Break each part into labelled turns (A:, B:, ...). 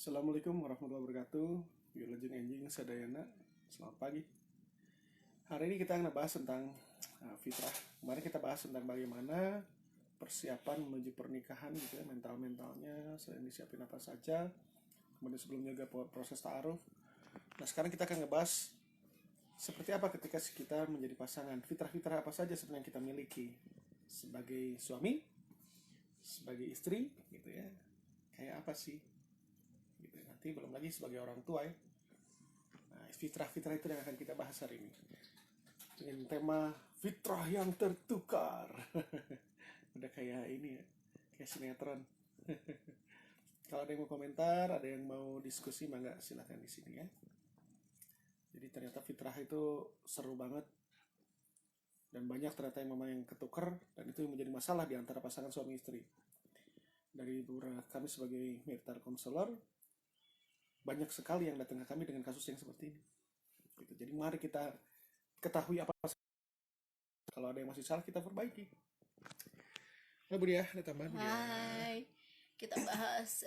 A: Assalamualaikum warahmatullahi wabarakatuh. Wilujeng Enjing Sadayana. Selamat pagi. Hari ini kita akan bahas tentang fitrah. Kemarin kita bahas tentang bagaimana persiapan menuju pernikahan gitu ya, mentalnya selain disiapin apa saja. Kemudian sebelumnya juga proses ta'aruf. Nah, sekarang kita akan ngebahas seperti apa ketika kita menjadi pasangan. Fitrah-fitrah apa saja sebenarnya yang kita miliki sebagai suami, sebagai istri gitu ya. Kayak apa sih? Gitu. Nanti belum lagi sebagai orang tua ya. Nah, fitrah-fitrah itu yang akan kita bahas hari ini dengan tema fitrah yang tertukar. Udah kayak ini ya, kayak sinetron. Kalau ada yang mau komentar, ada yang mau diskusi, mangga silakan di sini ya. Jadi ternyata fitrah itu seru banget dan banyak ternyata yang memang yang ketukar, dan itu yang menjadi masalah di antara pasangan suami istri. Dari beberapa kami sebagai marital counselor, banyak sekali yang datang ke kami dengan kasus yang seperti ini. Gitu. Jadi mari kita ketahui apa kalau ada yang masih salah kita perbaiki. Nah, Bu Dia, ada tambahan?
B: Hai, kita bahas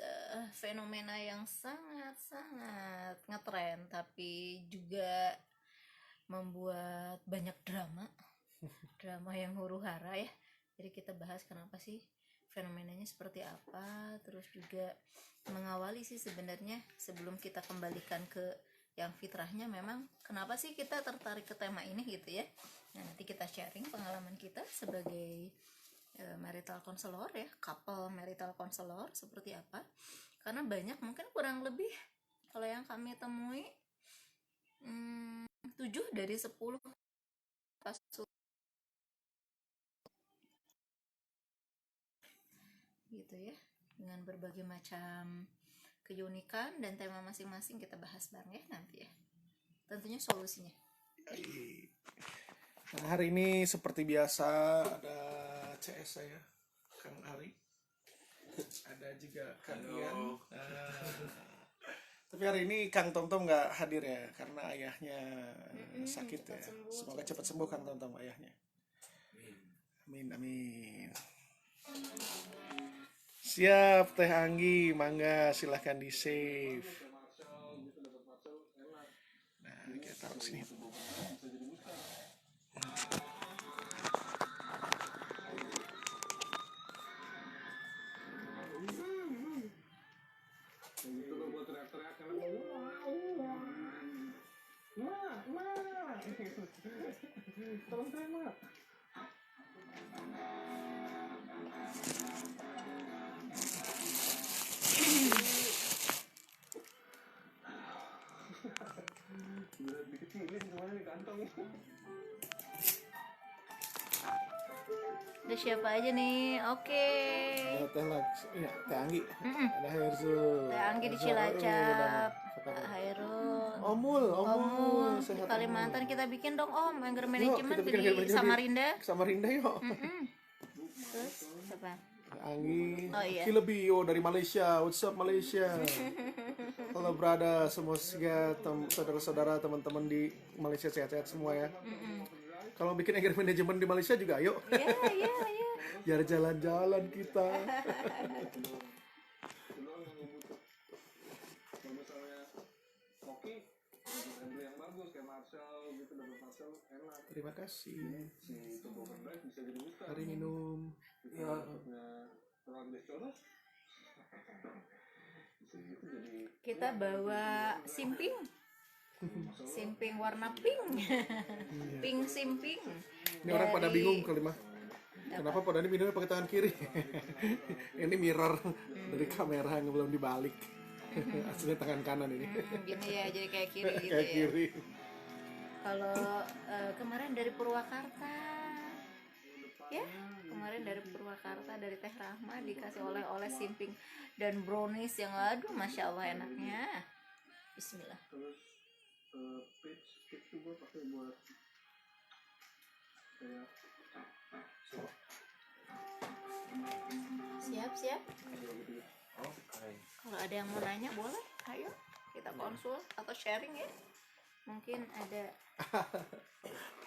B: fenomena yang sangat-sangat ngetren tapi juga membuat banyak drama yang huru-hara ya. Jadi kita bahas kenapa sih fenomenanya seperti apa, terus juga mengawali sih sebenarnya sebelum kita kembalikan ke yang fitrahnya, memang kenapa sih kita tertarik ke tema ini gitu ya. Nah, nanti kita sharing pengalaman kita sebagai marital counselor ya, couple marital counselor seperti apa. Karena banyak, mungkin kurang lebih kalau yang kami temui 7 dari 10 kasus gitu ya, dengan berbagai macam keunikan dan tema masing-masing kita bahas bareng ya nanti ya, tentunya solusinya.
A: Nah, hari ini seperti biasa ada CS saya, Kang Ari, ada juga Kang Ian. Tapi hari ini Kang Tomtom nggak hadir ya karena ayahnya sakit ya. Semoga cepat sembuh Kang Tomtom ayahnya. Amin amin. Siap Teh Anggi, mangga silahkan di save. Nah, kita taruh sini. Tolong terima. Dikecilin kemana nih kantong?
B: Ada siapa aja nih? Oke.
A: Ada Teh Lax, ya Teh Anggi. Ada Hairul.
B: Teh Anggi di Cilacap, Pak Hairul.
A: Omul.
B: Di Kalimantan kita bikin dong Om, anger management
A: kita bikin
B: di Samarinda.
A: Samarinda yuk.
B: Terus siapa?
A: Anggi.
B: Oh iya.
A: Kilebio dari Malaysia. What's up Malaysia? Halo brother, semua saudara-saudara teman-teman di Malaysia sehat-sehat semua ya. Kalau bikin anger management di Malaysia juga ayo.
B: Iya.
A: Biar jalan-jalan kita. Terima kasih. Hari minum. Ya.
B: Kita bawa simping warna pink. Pink simping.
A: Ini orang pada bingung kali mah. Kenapa pada ini minumnya pakai tangan kiri? Ini mirror dari kamera yang belum dibalik. Aslinya tangan kanan ini.
B: Gini ya, jadi kayak kiri gitu
A: Kayak
B: ya.
A: kiri.
B: Kalau kemarin dari Purwakarta ya, dari Teh Rahma dikasih oleh-oleh simping dan brownies yang aduh masya Allah enaknya. Bismillah. Siap. Kalau ada yang mau nanya boleh, ayo kita konsul atau sharing ya. Mungkin ada.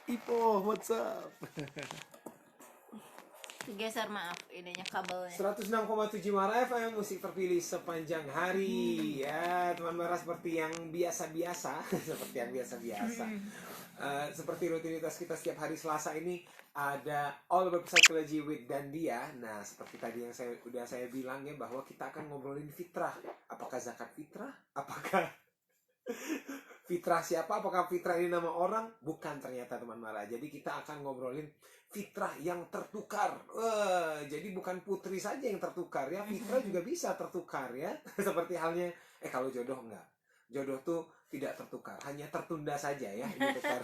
A: Ipo, what's up?
B: Geser maaf ininya kabelnya.
C: 106,7 Mara FM, musik terpilih sepanjang hari. Ya, teman Mara, seperti yang biasa-biasa. Seperti yang biasa-biasa. Seperti rutinitas kita setiap hari Selasa ini ada All About Psychology with Dandia. Nah, seperti tadi yang saya bilang ya, bahwa kita akan ngobrolin fitrah. Apakah zakat fitrah? Apakah fitrah siapa? Apakah fitrah ini nama orang? Bukan ternyata teman Mara. Jadi kita akan ngobrolin fitrah yang tertukar. Jadi bukan putri saja yang tertukar ya, fitrah juga bisa tertukar ya. Seperti halnya, kalau jodoh enggak. Jodoh tuh tidak tertukar, hanya tertunda saja ya. Ini tukar.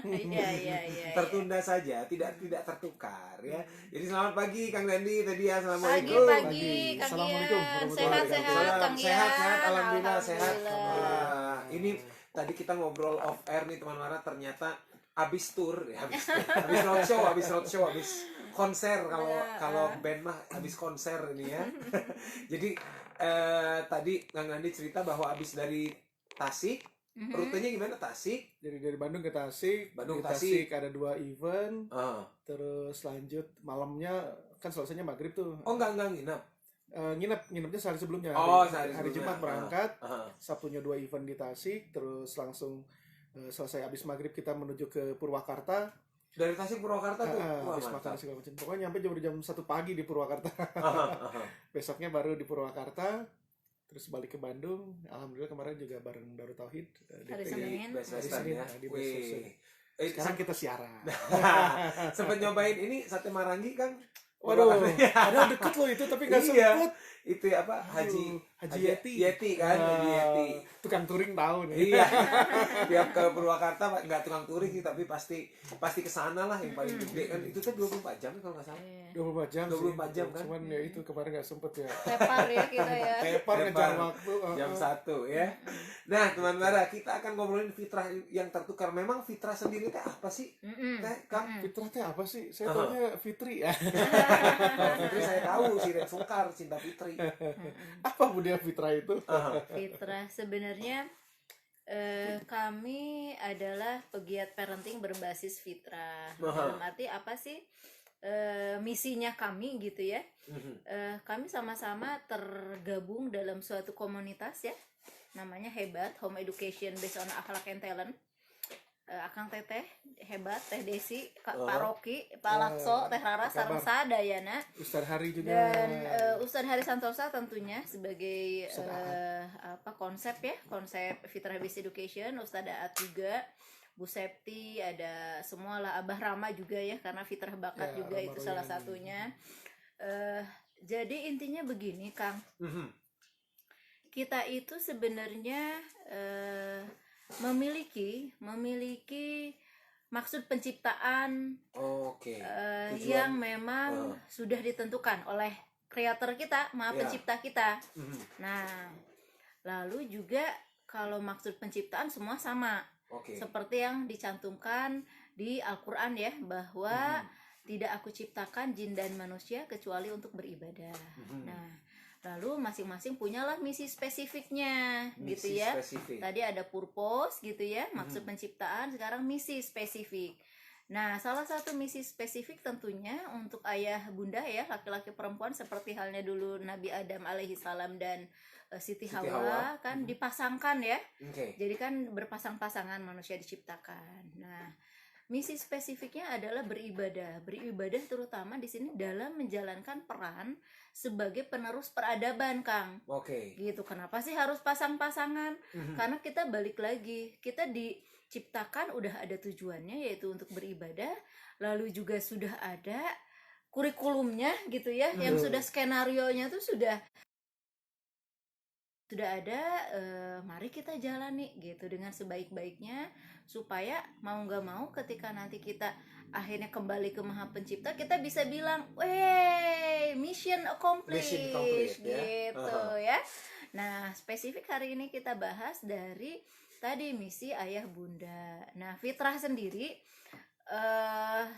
B: Iya.
C: Tertunda saja, tidak tertukar ya. Jadi selamat pagi Kang Dandi tadi ya. Assalamualaikum.
B: Pagi Kang
A: Assalamualaikum
B: Ian.
A: warahmatullahi
B: Sehat
A: wabarakatuh.
B: Kang Ian.
C: Sehat, alhamdulillah sehat.
B: Alhamdulillah.
C: Ini tadi kita ngobrol off air nih teman Mara, ternyata habis tour ya, habis roadshow, habis konser, kalau band mah habis konser ini ya. Jadi tadi Kang Dandi cerita bahwa habis dari Tasik, rutenya gimana Tasik?
A: Jadi dari Bandung ke Tasik.
C: Bandung,
A: Di
C: Tasik.
A: Tasik ada 2 event.
C: Ah.
A: Terus lanjut malamnya, kan selesainya maghrib tuh.
C: Oh enggak nginep.
A: Nginepnya sehari sebelumnya.
C: Sehari
A: Hari
C: sebelumnya.
A: Jumat berangkat.
C: Ah.
A: Sabtunya 2 event di Tasik. Terus langsung selesai habis maghrib kita menuju ke Purwakarta.
C: Dari Tasik Purwakarta tuh. Wah,
A: Habis makan
C: mantap.
A: segala macam. Pokoknya nyampe jam 1 pagi di Purwakarta.
C: Ah.
A: Besoknya baru di Purwakarta. Terus balik ke Bandung. Alhamdulillah kemarin juga bareng Darut Tauhid.
B: Hari
A: DPI.
B: Senin.
C: Best
A: Hari
C: Western
A: Senin,
C: ya.
A: di Best
C: Wih.
A: Western. Sekarang kita siaran.
C: Sempet nyobain ini sate Marangi Kang?
A: Waduh, ada deket loh itu tapi nggak
C: Iya.
A: sempet.
C: Itu apa? Haji Yeti kan, Haji Yeti.
A: Tukang touring tahu nih.
C: Iya. Tiap ke Purwakarta nggak tukang touring sih, tapi pasti ke sana lah yang paling gede kan. Itu tuh 24 jam kalau nggak salah.
A: 24 jam
C: 24
A: sih.
C: jam kan?
A: Cuman ya itu kemarin nggak sempet ya.
B: Tepar ya kita ya.
A: Tepar ngejar waktu.
C: Jam 1 ya. Nah, teman Mara, kita akan ngobrolin fitrah yang tertukar. Memang fitrah sendiri teh apa sih? Teh, Kang?
A: Fitrah teh apa sih? Saya taunya Fitri ya.
C: Fitri saya tahu si Red Sungkar cinta Fitri.
A: Apa budaya fitrah itu?
B: Fitrah sebenarnya kami adalah pegiat parenting berbasis fitrah. Dalam arti apa sih misinya kami gitu ya? Kami sama-sama tergabung dalam suatu komunitas ya, namanya Hebat Home Education Based on Akhlak and Talent. Akang Teteh Hebat, Teh Desi, Pak Roki, Pak Lakso, Teh Rara, sareng sadayana.
A: Ustaz Hari juga.
B: Dan Ustadz Hari Santosa tentunya sebagai konsep Fitrah Based Education. Ustadz Aat juga, Bu Septi, ada semualah, Abah Rama juga ya, karena fitrah bakat
A: Ya,
B: juga
A: Rama
B: itu
A: Royani.
B: salah satunya. Jadi intinya begini Kang, kita itu sebenarnya memiliki maksud penciptaan
C: Oke.
B: yang memang sudah ditentukan oleh kreator kita, pencipta kita. Nah, lalu juga kalau maksud penciptaan semua sama.
C: Oke.
B: Seperti yang dicantumkan di Al-Qur'an ya, bahwa tidak aku ciptakan jin dan manusia kecuali untuk beribadah. Nah, lalu masing-masing punyalah misi spesifiknya gitu
C: Misi
B: ya.
C: spesifik.
B: Tadi ada purpose gitu ya, maksud penciptaan, sekarang misi spesifik. Nah, salah satu misi spesifik tentunya untuk ayah bunda ya, laki-laki perempuan, seperti halnya dulu Nabi Adam alaihi salam dan Siti Hawa kan dipasangkan ya.
C: Oke.
B: Jadi kan berpasang-pasangan manusia diciptakan. Nah, misi spesifiknya adalah beribadah. Beribadah terutama di sini dalam menjalankan peran sebagai penerus peradaban, Kang.
C: Oke.
B: Gitu. Kenapa sih harus pasang-pasangan? Karena kita balik lagi, kita diciptakan udah ada tujuannya, yaitu untuk beribadah. Lalu juga sudah ada kurikulumnya gitu ya, yang sudah skenarionya tuh sudah ada. Mari kita jalani gitu dengan sebaik-baiknya, supaya mau nggak mau ketika nanti kita akhirnya kembali ke Maha Pencipta, kita bisa bilang, "Wey, mission accomplished,"
C: Mission accomplished, ya.
B: gitu ya. Nah, spesifik hari ini kita bahas dari tadi misi ayah bunda. Nah, fitrah sendiri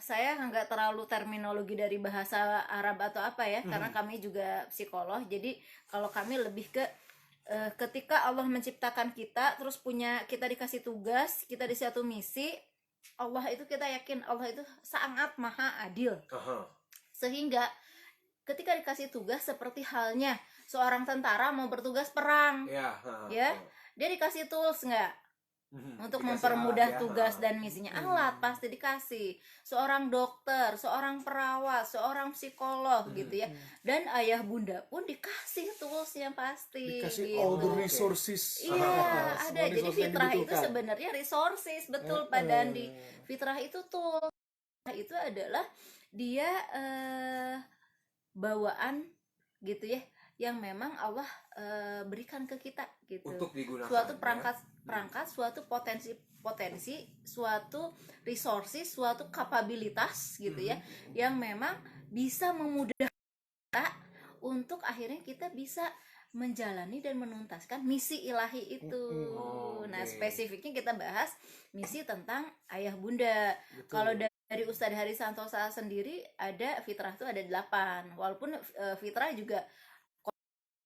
B: saya nggak terlalu terminologi dari bahasa Arab atau apa ya, karena kami juga psikolog. Jadi kalau kami lebih ke ketika Allah menciptakan kita, terus kita dikasih tugas, kita di satu misi, Allah itu kita yakin Allah itu sangat maha adil. Sehingga ketika dikasih tugas seperti halnya seorang tentara mau bertugas perang,
C: Ya,
B: ya, dia dikasih tools nggak untuk
C: Dikasih
B: mempermudah
C: alat ya,
B: tugas dan misinya? Alat pasti dikasih. Seorang dokter, seorang perawat, seorang psikolog gitu ya. Dan ayah bunda pun dikasih toolsnya pasti
A: Dikasih
B: gitu.
A: all the resources.
B: Iya,
A: Semua
B: ada. Jadi
A: resource yang
B: fitrah itu
A: dibutuhkan.
B: sebenarnya resources, betul Pak Dandi. Fitrah itu tools. Itu adalah dia bawaan gitu ya, yang memang Allah berikan ke kita gitu.
C: untuk digunakan.
B: Suatu
C: ya.
B: perangkat, suatu potensi, suatu resources, suatu kapabilitas gitu ya, yang memang bisa memudahkan kita untuk akhirnya kita bisa menjalani dan menuntaskan misi ilahi itu. Nah, spesifiknya kita bahas misi tentang ayah bunda.
A: Betul.
B: Kalau dari Ustadz Hari Santosa sendiri ada fitrah itu ada 8. Walaupun fitrah juga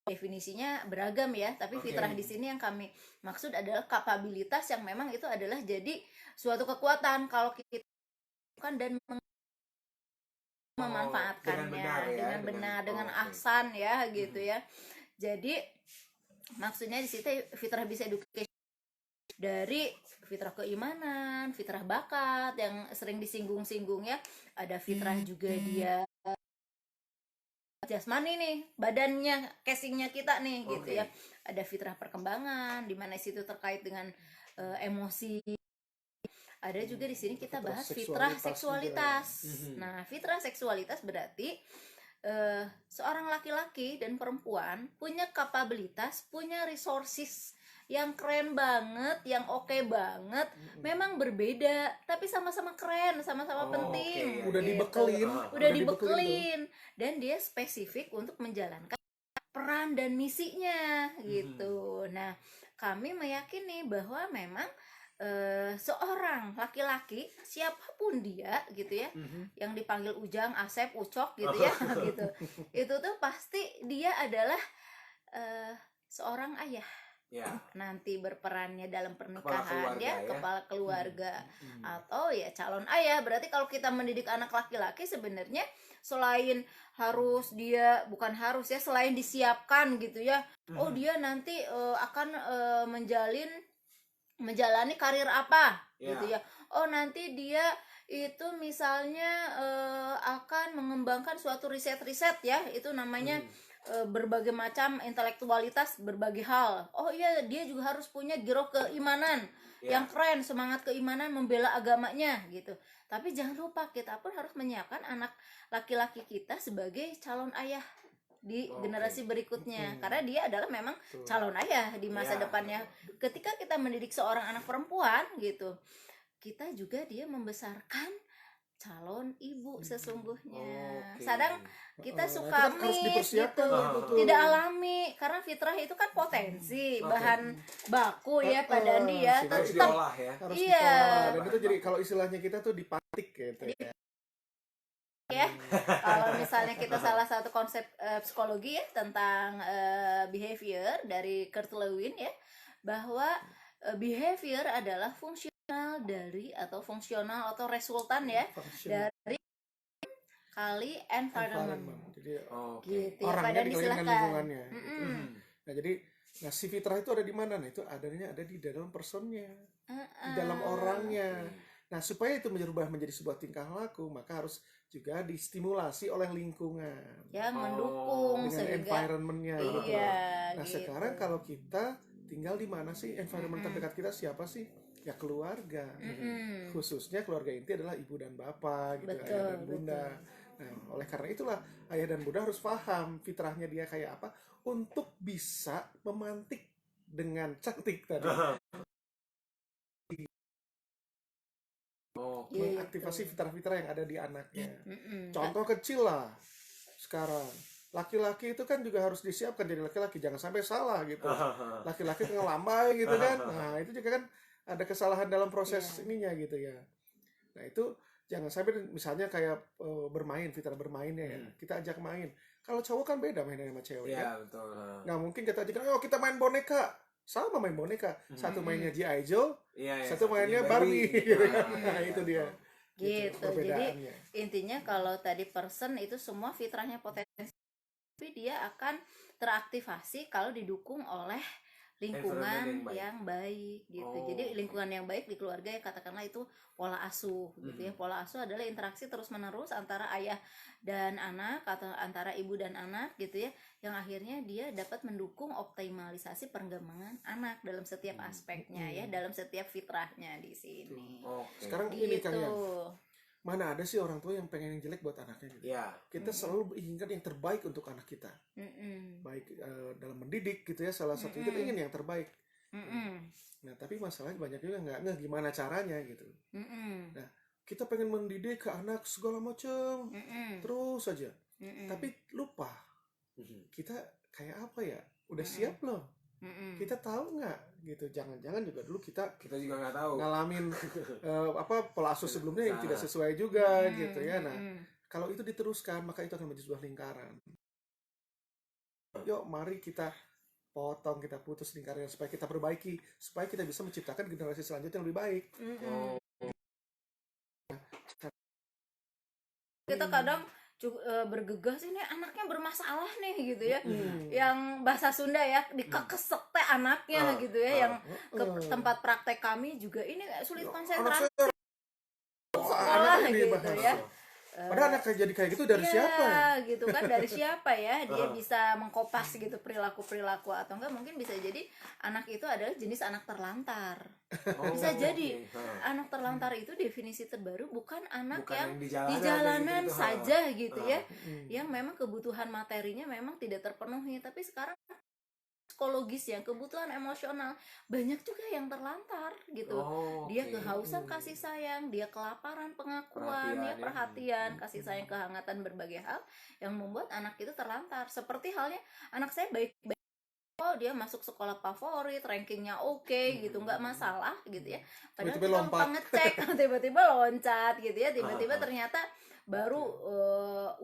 B: definisinya beragam ya, tapi fitrah di sini yang kami maksud adalah kapabilitas yang memang itu adalah jadi suatu kekuatan kalau kita kan dan memanfaatkannya dengan benar, dengan ahsan ya gitu ya. Jadi maksudnya di situ fitrah bisa edukasi dari fitrah keimanan, fitrah bakat yang sering disinggung-singgung ya. Ada fitrah juga dia jasmani nih, badannya, casingnya kita nih gitu ya. Ada fitrah perkembangan di mana situ terkait dengan emosi. Ada juga di sini kita bahas fitrah seksualitas. Nah, fitrah seksualitas berarti seorang laki-laki dan perempuan punya kapabilitas, punya resources yang keren banget, yang oke banget. Memang berbeda, tapi sama-sama keren, sama-sama penting.
A: Udah
B: gitu.
A: dibekelin.
B: Dan dia spesifik untuk menjalankan peran dan misinya gitu. Nah, kami meyakini bahwa memang seorang laki-laki siapapun dia gitu ya, yang dipanggil Ujang, Asep, Ucok gitu ya gitu, itu tuh pasti dia adalah seorang ayah nanti berperannya dalam pernikahan kepala keluarga atau ya calon ayah. Berarti kalau kita mendidik anak laki-laki sebenarnya selain harus dia selain disiapkan gitu ya, oh dia nanti akan menjalani karir apa gitu ya, oh nanti dia itu misalnya akan mengembangkan suatu riset ya, itu namanya berbagai macam intelektualitas, berbagai hal. Oh iya, dia juga harus punya giroh keimanan yang keren, semangat keimanan, membela agamanya gitu. Tapi jangan lupa kita pun harus menyiapkan anak laki-laki kita sebagai calon ayah di generasi berikutnya, karena dia adalah memang calon ayah di masa depannya. Ketika kita mendidik seorang anak perempuan gitu, kita juga dia membesarkan calon ibu sesungguhnya. Kadang kita suka miss gitu, tidak alami, karena fitrah itu kan potensi, bahan baku ya Pak Dandi ya,
C: harus diolah ya.
A: Harus diolah. Dan itu jadi kalau istilahnya kita tuh dipatik gitu
B: ya. Kalau misalnya kita salah satu konsep psikologi ya tentang behavior dari Kurt Lewin ya, bahwa behavior adalah fungsional atau resultan ya dari kali environment.
A: Jadi
B: gitu
A: orangnya
B: ya,
A: dikelilingi dengan lingkungannya. Nah, jadi si fitrah itu ada di mana? Nah, itu adanya ada di dalam personnya, di dalam orangnya. Nah, supaya itu berubah menjadi sebuah tingkah laku, maka harus juga distimulasi oleh lingkungan.
B: Ya, mendukung
A: dengan
B: sehingga
A: environment-nya gitu.
B: Iya,
A: Nah,
B: gitu.
A: Sekarang kalau kita tinggal di mana sih? Environment terdekat kita siapa sih? Ya keluarga. Khususnya keluarga inti adalah ibu dan bapak gitu, ayah dan bunda. Nah, oleh karena itulah ayah dan bunda harus paham fitrahnya dia kayak apa untuk bisa memantik dengan cantik tadi. Mengaktifasi fitrah-fitrah yang ada di anaknya. Contoh kecil lah sekarang. Laki-laki itu kan juga harus disiapkan jadi laki-laki, jangan sampai salah gitu. Laki-laki ngelambai gitu kan. Nah, itu juga kan ada kesalahan dalam proses ininya gitu ya. Nah, itu jangan sampai misalnya kayak bermain, fitrah bermainnya ya. Kita ajak main. Kalau cowok kan beda mainnya sama cewek
C: ya.
A: Kan. Betul. Nggak mungkin kita ajak, oh kita main boneka. Sama main boneka. Satu mainnya G.I. Joe, satu mainnya Barbie. Gitu kan. Nah, itu dia.
B: gitu. Jadi
A: perbedaannya.
B: intinya kalau tadi person itu semua fitrahnya potensi, tapi dia akan teraktivasi kalau didukung oleh lingkungan
C: Environment
B: yang baik gitu.
C: Oh,
B: Jadi
C: oke.
B: lingkungan yang baik di keluarga ya katakanlah itu pola asuh gitu ya. Pola asuh adalah interaksi terus-menerus antara ayah dan anak atau antara ibu dan anak gitu ya, yang akhirnya dia dapat mendukung optimalisasi perkembangan anak dalam setiap aspeknya ya, dalam setiap fitrahnya di sini.
C: Oke.
A: Sekarang ini Kang
B: Gitu.
A: Yan, mana ada sih orang tua yang pengen yang jelek buat anaknya gitu.
C: Ya.
A: Kita selalu menginginkan yang terbaik untuk anak kita.
B: Mm-mm.
A: Baik dalam mendidik gitu ya, salah satu kita ingin yang terbaik.
B: Mm-mm.
A: Nah, tapi masalahnya banyak juga nggak ngeh gimana caranya gitu.
B: Mm-mm.
A: Nah, kita pengen mendidik ke anak segala macam,
B: Mm-mm.
A: terus saja.
B: Mm-mm.
A: Tapi lupa, kita kayak apa ya? Udah
B: Mm-mm.
A: siap loh.
B: Mm-mm.
A: Kita tahu nggak gitu? Jangan-jangan juga dulu kita
C: juga nggak tahu.
A: ngalamin pola asuh sebelumnya yang tidak sesuai juga gitu ya. Nah, kalau itu diteruskan maka itu akan menjadi sebuah lingkaran. Yuk, mari kita potong, kita putus lingkaran supaya kita perbaiki, supaya kita bisa menciptakan generasi selanjutnya yang lebih baik.
C: Oh,
B: Kita kadang bergegas ini anaknya bermasalah nih gitu ya, yang bahasa Sunda ya dikekesek teh anaknya gitu ya, yang ke tempat praktek kami juga ini sulit konsentrasi sekolah gitu ya.
A: Padahal anak jadi kayak gitu dari siapa?
B: Gitu kan, dari siapa ya dia bisa mengkopas gitu perilaku atau enggak, mungkin bisa jadi anak itu adalah jenis anak terlantar. Bisa jadi anak terlantar itu definisi terbaru bukan anak yang di jalanan
C: gitu,
B: saja gitu ya, yang memang kebutuhan materinya memang tidak terpenuhi, tapi sekarang psikologis ya, kebutuhan emosional banyak juga yang terlantar gitu. Dia kehausan kasih sayang, dia kelaparan pengakuan, perhatian, kasih sayang, kehangatan, berbagai hal yang membuat anak itu terlantar. Seperti halnya anak saya baik-baik, dia masuk sekolah favorit, rankingnya oke gitu, nggak masalah gitu ya. Padahal kita lupa ngecek, tiba-tiba loncat gitu ya, tiba-tiba ternyata baru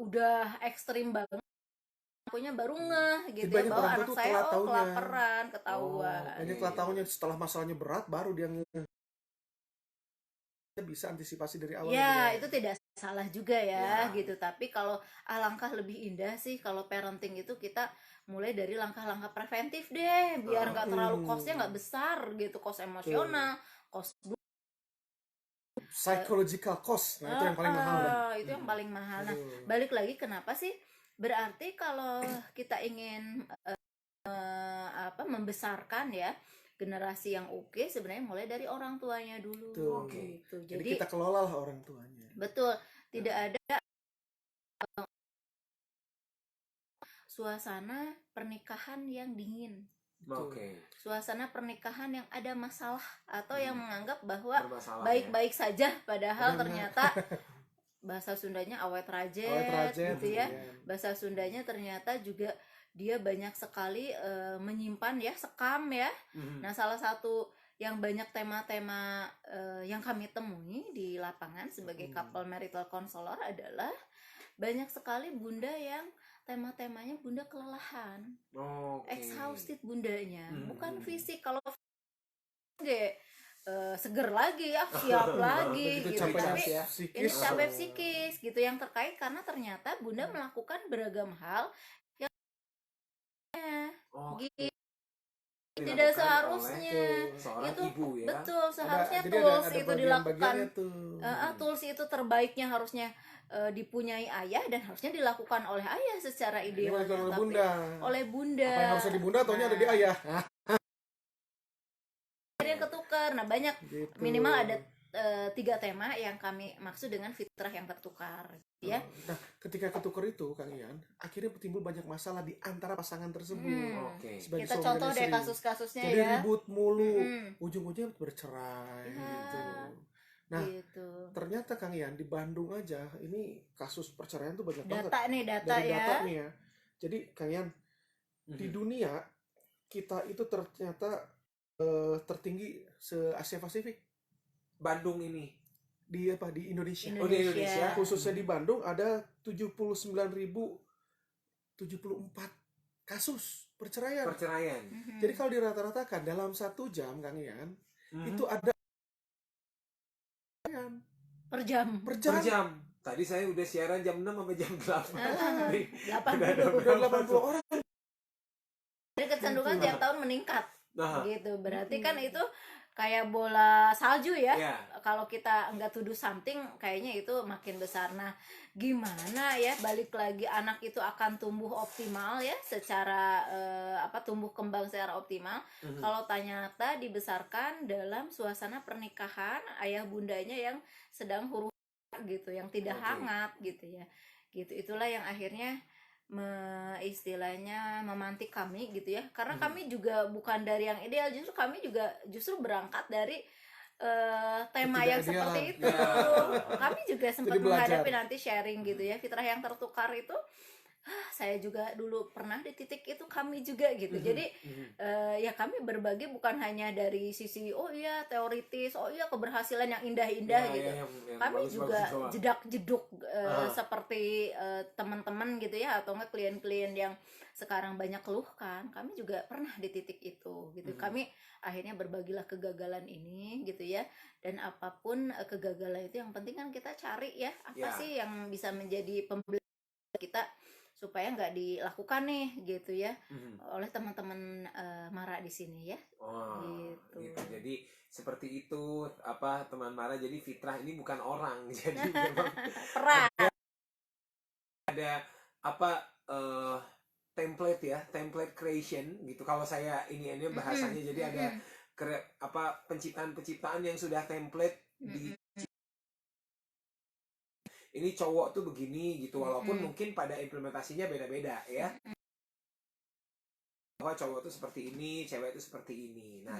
B: udah ekstrim banget, akunya baru ngeh gitu ya, bahwa anak saya kelaparan, ketahuan.
A: Banyak telah tahunya setelah masalahnya berat baru dia bisa antisipasi dari awal.
B: Ya, itu tidak salah juga ya gitu. Tapi kalau alangkah lebih indah sih kalau parenting itu kita mulai dari langkah-langkah preventif deh, biar nggak terlalu costnya nggak besar gitu, cost emosional, cost
A: psychological cost, nah itu yang paling mahal.
B: Itu yang paling mahal. Nah, balik lagi kenapa sih? Berarti kalau kita ingin membesarkan ya generasi yang oke, sebenarnya mulai dari orang tuanya dulu. Gitu.
A: Jadi kita kelola lah orang tuanya.
B: Betul. Tidak ada suasana pernikahan yang dingin. Suasana pernikahan yang ada masalah atau yang menganggap bahwa baik-baik saja, padahal ternyata bahasa Sundanya awet rajet gitu ya. Bahasa Sundanya ternyata juga dia banyak sekali menyimpan ya, sekam ya. Nah, salah satu yang banyak tema-tema yang kami temui di lapangan sebagai couple marital counselor adalah banyak sekali bunda yang tema-temanya bunda kelelahan, exhausted bundanya, bukan fisik. Kalau seger lagi ya, siap lagi gitu, tapi ini capek psikis gitu yang terkait karena ternyata bunda melakukan beragam hal yang gitu. Tidak seharusnya itu betul, seharusnya tools itu dilakukan, tools itu terbaiknya harusnya dipunyai ayah dan harusnya dilakukan oleh ayah secara ideal, tapi oleh bunda.
A: Apa yang harusnya di bunda taunya ada di ayah.
B: Dia ketukar. Nah, banyak gitu. Minimal ada 3 tema yang kami maksud dengan fitrah yang tertukar ya.
A: Nah, ketika ketukar itu Kang Ian, akhirnya timbul banyak masalah di antara pasangan tersebut.
B: Kita contoh deh kasus-kasusnya
A: jadi
B: ya.
A: Jadi ribut mulu, ujung-ujungnya bercerai gitu. Nah, gitu. Ternyata Kang Ian di Bandung aja ini kasus perceraian tuh banyak banget.
B: Data ya.
A: Jadi Kang Ian, di dunia kita itu ternyata tertinggi se-Asia Pasifik.
C: Bandung ini
A: di Indonesia.
C: Di Indonesia.
A: Khususnya di Bandung ada 79.074 kasus perceraian. Jadi kalau dirata-ratakan dalam 1 jam Kang Ian, itu ada
B: per jam.
A: per
C: per
A: jam.
C: jam. Tadi saya udah siaran jam 6 sampai jam 8. Nih,
B: 80.
A: Udah 80 orang.
B: Jadi kecenderungan tiap tahun meningkat.
C: Nah,
B: Gitu. Berarti kan itu kayak bola salju ya.
C: ya.
B: Kalau kita nggak tuduh something, kayaknya itu makin besar. Nah, gimana ya, balik lagi, anak itu akan tumbuh optimal ya, secara tumbuh kembang secara optimal kalau ternyata dibesarkan dalam suasana pernikahan ayah bundanya yang sedang huru gitu, yang tidak
C: Oke.
B: hangat gitu ya. Gitu, itulah yang akhirnya istilahnya memantik kami gitu ya, karena kami juga bukan dari yang ideal, kami juga berangkat dari tema yang
A: Ketidakidealan.
B: seperti itu. Kami juga sempat
A: Jadi belajar.
B: menghadapi nanti sharing gitu ya, fitrah yang tertukar itu. Saya juga dulu pernah di titik itu, kami juga gitu. Jadi ya kami berbagi bukan hanya dari sisi oh iya teoritis, oh iya keberhasilan yang indah-indah
C: Ya,
B: gitu.
C: yang
B: Kami
C: bagus-bagus
B: juga
C: doang.
B: jedak-jeduk seperti teman-teman gitu ya, atau enggak klien-klien yang sekarang banyak keluhkan. Kami juga pernah di titik itu gitu. Kami akhirnya berbagilah kegagalan ini gitu ya. Dan apapun kegagalan itu, yang penting kan kita cari ya apa
C: Ya.
B: sih yang bisa menjadi pembelajaran kita supaya nggak dilakukan nih gitu ya oleh teman-teman Mara di sini ya.
C: Oh,
B: Gitu.
C: gitu. Jadi seperti itu teman Mara. Jadi fitrah ini bukan orang. Jadi memang
B: Peran.
C: ada template ya, template creation gitu. Kalau saya ini bahasanya, jadi ada penciptaan yang sudah template di ini cowok tuh begini gitu, walaupun mungkin pada implementasinya beda-beda ya. Bahwa cowok tuh seperti ini, cewek itu seperti ini. Nah,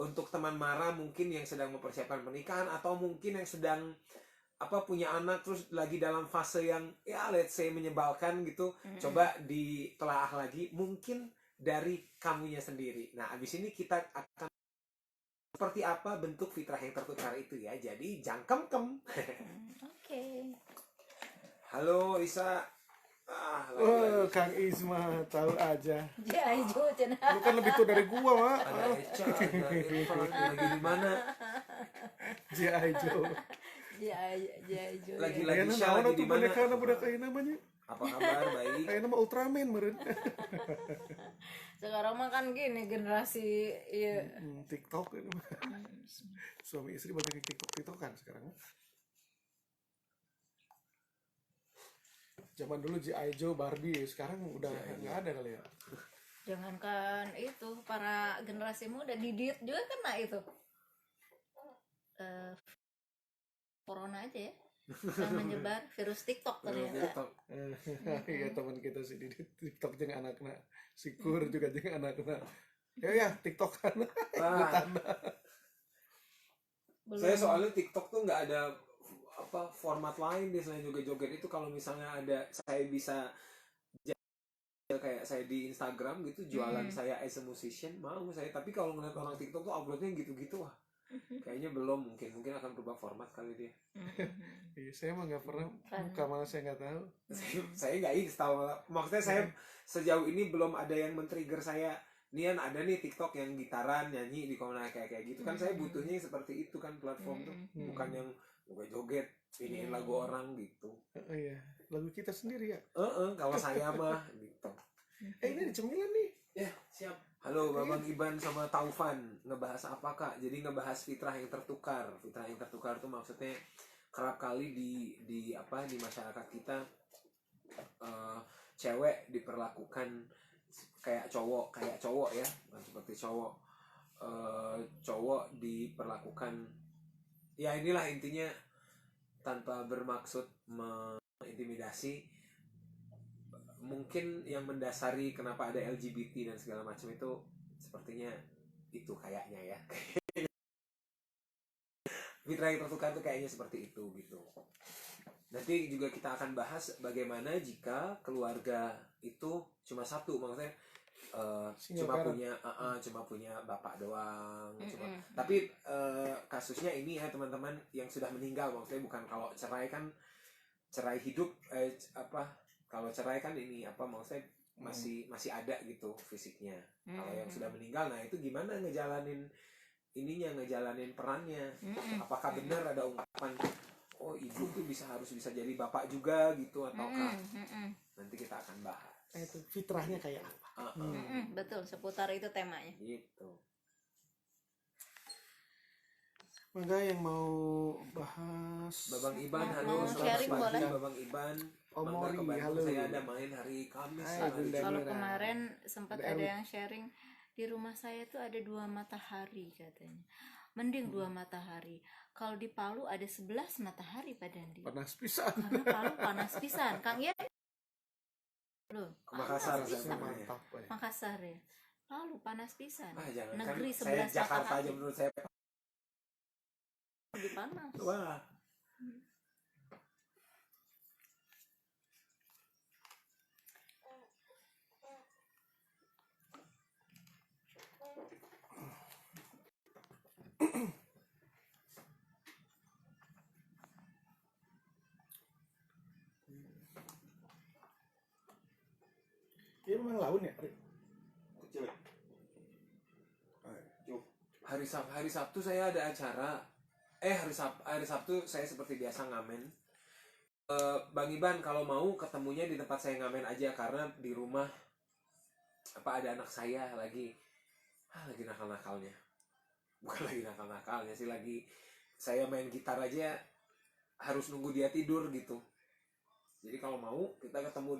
C: untuk teman Mara mungkin yang sedang mempersiapkan pernikahan, atau mungkin yang sedang punya anak terus lagi dalam fase yang ya let's say menyebalkan gitu, coba ditelaah lagi mungkin dari kamunya sendiri. Nah, abis ini kita akan seperti apa bentuk fitrah yang tertukar itu ya. Jadi jangkem-kem.
B: Oke.
C: Halo Isa.
A: Oh, Kang Isma tahu aja.
B: Jaijo cenah.
A: Lu kan lebih tua dari gua, Mak.
C: Ada Eca, ada Irfan, lagi di mana?
A: G.I. Joe.
B: Jaijo.
C: Lagi
A: Ayeuna
C: Syah
A: naon
C: lagi
A: atuh
C: di mana?
A: bonekana budak ayeuna namanya?
C: Apa kabar? Baik.
A: Ayeuna mah Ultraman meureun.
B: Sekarang mah kan gini generasi iya.
A: TikTok ini mah. Suami istri banyak yang TikTok-TikTokan sekarang. Zaman dulu G.I. Joe, Barbie, sekarang udah nggak ada kali ya.
B: Jangankan itu, para generasi muda Didit juga kena itu. Corona aja ya. Yang menyebar virus TikTok ternyata.
C: TikTok.
A: Iya, teman kita sih di TikTok jeung anakna. Si Kur juga jeung anakna. Ya TikTok kan.
C: Saya soalnya TikTok tuh nggak ada format lain deh selain joget-joget itu. Kalau misalnya ada, saya bisa kayak saya di Instagram gitu jualan saya as a musician, mau saya. Tapi kalau ngeliat orang TikTok tuh uploadnya gitu-gitu, wah kayaknya belum, mungkin akan berubah format kali dia.
A: Iya, saya mah nggak pernah buka, malah saya nggak tahu.
C: Saya nggak install, maksudnya saya sejauh ini belum ada yang men-trigger saya. Nian ada nih TikTok yang gitaran nyanyi di komentar kayak gitu kan. Saya butuhnya yang seperti itu kan, platform tuh bukan yang joget-joget iniin lagu orang gitu.
A: Iya, lagu kita sendiri ya.
C: Kalau saya mah gitu.
A: Ini di cemilan nih.
C: Ya, siap. Halo Babang Iban sama Taufan. Ngebahas apa Kak? Jadi ngebahas fitrah yang tertukar. Fitrah yang tertukar tuh maksudnya kerap kali di masyarakat kita cewek diperlakukan kayak cowok ya, bukan seperti cowok. Cowok diperlakukan ya inilah intinya, tanpa bermaksud mengintimidasi. Mungkin yang mendasari kenapa ada LGBT dan segala macam itu sepertinya itu kayaknya ya. Fitrah yang tertukar itu kayaknya seperti itu gitu. Nanti juga kita akan bahas bagaimana jika keluarga itu cuma satu, maksudnya cuma punya bapak doang. Tapi kasusnya ini ya teman-teman yang sudah meninggal, maksudnya bukan kalau cerai kan cerai hidup kalau cerai kan ini maksudnya masih ada gitu fisiknya. Kalau yang sudah meninggal, nah itu gimana ngejalanin perannya? Apakah benar ada ungkapan oh ibu tuh harus bisa jadi bapak juga gitu ataukah nanti kita akan bahas.
A: Itu fitrahnya kayak apa?
B: Betul, seputar itu temanya.
C: Gitu.
A: Mangga yang mau bahas
C: Babang Iban,
B: Mau
C: halo, selamat
B: sharing
C: pagi
B: boleh?
C: Babang Iban.
A: Om
C: Mangga
A: Mori,
C: ke Bandung,
A: halo.
C: saya ada main hari Kamis.
A: Hai,
C: hari
A: Bunda.
C: Jumat.
B: Kalau
A: Mira.
B: kemarin sempat
A: Ada
B: ada
A: Erwin.
B: yang sharing di rumah saya tuh ada 2 matahari katanya. Mending 2 matahari. Kalau di Palu ada 11 matahari Pak Dandi.
A: Panas pisan.
B: Karena Palu panas pisan. Kang ya? Loh,
C: Ke Makassar
B: panas
C: saya
B: pisan.
C: pernah ya.
A: Mantap, Pak.
B: Makassar ya. Palu panas pisan.
C: Jangan
B: Negeri
C: kan saya
B: 11
C: Jakarta
B: matahari.
C: aja menurut saya.
B: Lebih panas.
C: Wah.
A: Ini memang laun ya?
D: Kecil ya? Cuk.
C: Hari Sabtu saya ada acara. Hari Sabtu saya seperti biasa ngamen. Bang Iban kalau mau ketemunya di tempat saya ngamen aja karena di rumah ada anak saya lagi nakal-nakalnya. Bukan lagi nakal-nakalnya sih, lagi saya main gitar aja harus nunggu dia tidur gitu. Jadi kalau mau kita ketemu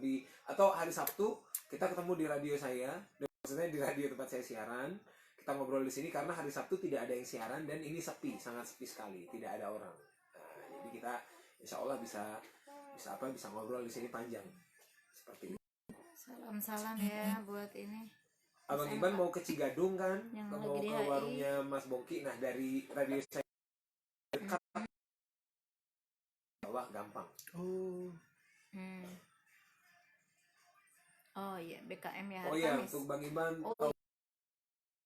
C: atau hari Sabtu kita ketemu di radio saya, maksudnya di radio tempat saya siaran. Kita ngobrol di sini karena hari Sabtu tidak ada yang siaran dan ini sepi, sangat sepi sekali, tidak ada orang. Nah, jadi kita insya Allah bisa ngobrol di sini panjang seperti itu.
B: Salam-salam ya buat ini.
C: Abang Iban mau ke Cigadung kan?
B: Yang
C: Mau
B: lagi di
C: ke
B: HI.
C: warungnya Mas Bongki. Nah dari radio saya dekat, bawah gampang.
A: Oh,
B: Oh iya, BKM ya hari
C: Oh iya,
B: Kamis.
C: untuk Bang Iban
B: Oh,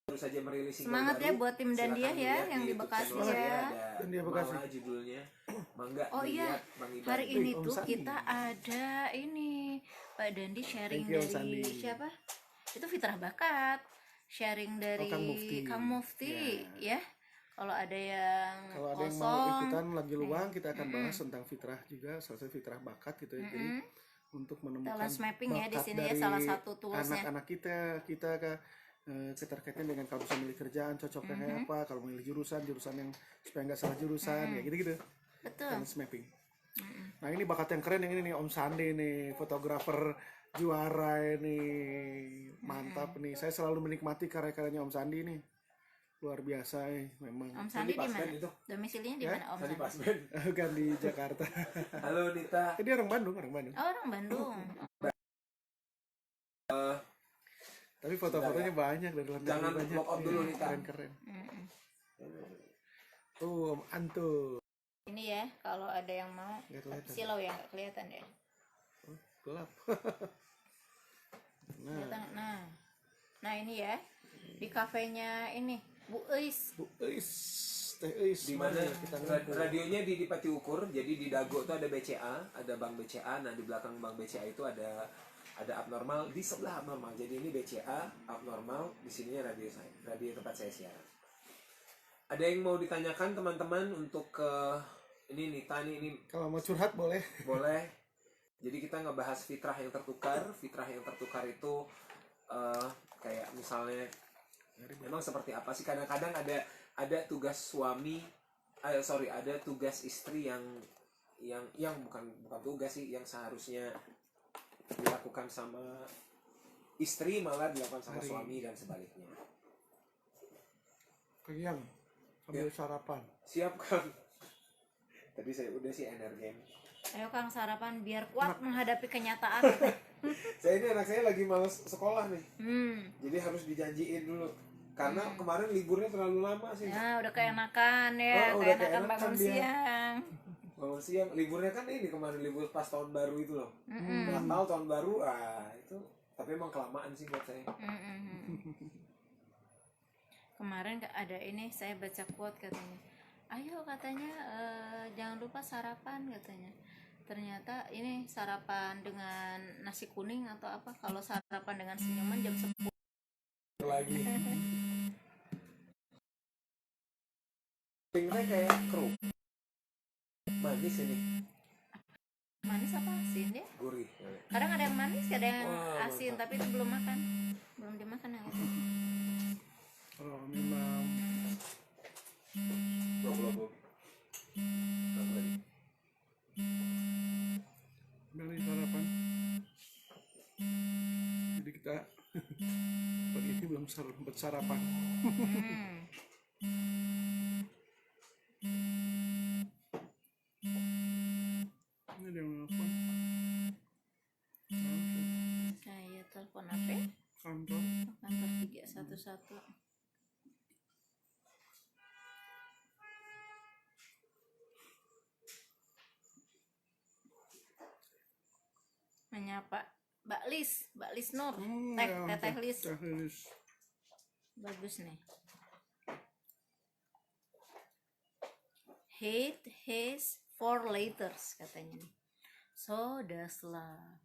C: baru saja merilis single
B: semangat
C: baru.
B: ya buat tim Dandia
C: Silakan
B: ya
C: dilihat
B: yang di
C: YouTube
B: Bekasi
C: channel saya,
B: ya.
C: ada
A: Dandia Bekasi.
C: Mala judulnya. Mangga
B: Oh iya,
C: dilihat Bang Iban.
B: hari ini
A: Om
B: tuh
A: Sandi.
B: kita ada ini Pak Dandi sharing
A: Thank you, Om
B: dari
A: Sandi.
B: siapa? Itu Fitrah Bakat. Sharing dari
A: Kang Mufti.
B: ya. Kalau ada yang
A: kalau ada yang mau
B: kosong,
A: ikutan lagi luang, kita akan bahas tentang fitrah juga, salah satu fitrah bakat gitu ya. Jadi untuk menemukan
B: talent mapping ya di
A: bakat
B: sini ya
A: dari
B: salah satu toolsnya.
A: anak-anak kita keterkaitan dengan kalau bisa milih kerjaan cocoknya kayak apa, kalau milih jurusan yang supaya nggak salah jurusan ya gitu
B: Betul.
A: talent mapping. Nah ini bakat yang keren yang ini nih Om Sandi nih, fotografer juara ini, mantap nih. Saya selalu menikmati karya-karyanya Om Sandi nih, luar biasa memang.
B: Om Sandi di
C: Pasmen
B: mana?
C: itu.
B: Domisilinya di
A: Ya,
B: mana Om
C: Tadi
B: Sandi?
C: Pasmen.
A: Kan di Jakarta.
C: Halo Nita.
A: Dia orang Bandung.
B: Oh, orang Bandung.
A: Tapi foto-fotonya banyak dari luar negeri,
C: Jangan
A: banyak.
C: block out dulu,
A: Iya,
C: Nita.
A: keren-keren.
B: Mm-mm.
A: Tuh Om Anto.
B: Ini ya, kalau ada yang mau
A: Nggak kelihatan.
B: silau ya, nggak kelihatan ya.
A: Gelap.
B: Kelihatan. Nah ini ya di kafenya ini Bu Eis.
A: Bu Eis, Teh Eis.
C: Di mana
A: mari kita ngumpul.
C: radionya di Pati Ukur. Jadi di Dago itu ada BCA, ada Bank BCA. Nah, di belakang Bank BCA itu ada abnormal, di sebelah abnormal. Jadi ini BCA, abnormal, di sininya radio saya, radio tempat saya siaran. Ada yang mau ditanyakan teman-teman untuk ke ini Nita nih, ini
A: Kalau mau curhat boleh.
C: boleh. Jadi kita ngebahas fitrah yang tertukar. Fitrah yang tertukar itu kayak misalnya memang seperti apa sih, kadang-kadang ada tugas suami, ada tugas istri yang bukan tugas sih, yang seharusnya dilakukan sama istri malah dilakukan sama
A: Hari.
C: suami dan sebaliknya.
A: Kenyang. Ambil sarapan.
C: Siap kan? Tadi saya udah sih energen.
B: Ayo Kang sarapan biar kuat menghadapi kenyataan.
C: Anak saya lagi males sekolah nih.
B: Hmm.
C: Jadi harus dijanjiin dulu. Karena kemarin liburnya terlalu lama sih.
B: Ya udah keenakan ya,
C: Oh, udah
B: keenakan
C: keenakan
B: bangun
C: dia.
B: siang.
C: Bangun siang, liburnya kan ini kemarin libur pas tahun baru itu loh.
B: Mm-mm.
C: Natal, tahun baru, itu. Tapi emang kelamaan sih buat saya.
B: Mm-mm. Kemarin ada ini saya baca quote katanya. Ayo katanya jangan lupa sarapan katanya. Ternyata ini sarapan dengan nasi kuning atau apa? Kalau sarapan dengan senyuman jam 10
C: Lagi. Pinknya kayak kerupuk. Manis ini.
B: Manis apa asin ya?
C: Gurih.
B: Kadang ada yang manis, kadang yang
C: Wah,
B: asin,
C: mantap.
B: tapi itu belum makan, belum dimakan yang itu.
A: Kalau memang
C: Belum.
A: dari sarapan, jadi kita pagi ini belum sempat sarapan. Ini ada yang nelfon.
B: Kayak telepon apa ya?
A: Kantor.
B: Kantor 311. Menyapa Mbak Lis Nur, Teteh Lis.
A: Teh Lis.
B: Bagus nih. Hate has 4 letters katanya nih. So does love.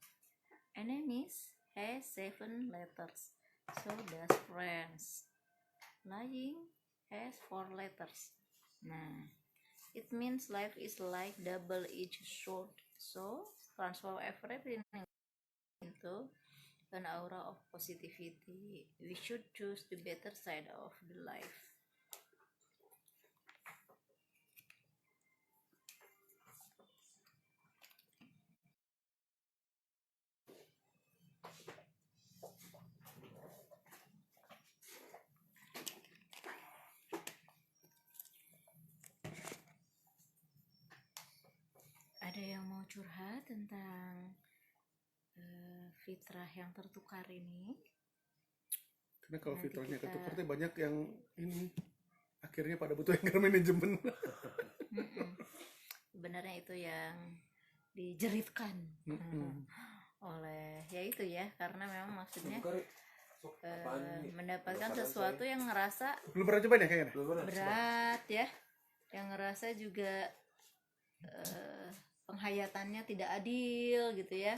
B: Enemies has 7 letters. So does friends. Lying has 4 letters. Nah, it means life is like double-edged sword. So transform everything into an aura of positivity. We should choose the better side of the life. Ada yang mau curhat tentang fitrah yang tertukar ini?
A: Karena kalau
B: Nanti
A: fitrahnya
B: kita-
A: ketukar tuh banyak yang ini akhirnya pada butuh anger manajemen.
B: Sebenarnya itu yang dijeritkan oleh ya itu ya, karena memang maksudnya mendapatkan sesuatu yang ngerasa
A: Belum pernah cobain ya kayaknya?
B: berat ya, yang ngerasa juga penghayatannya tidak adil gitu ya,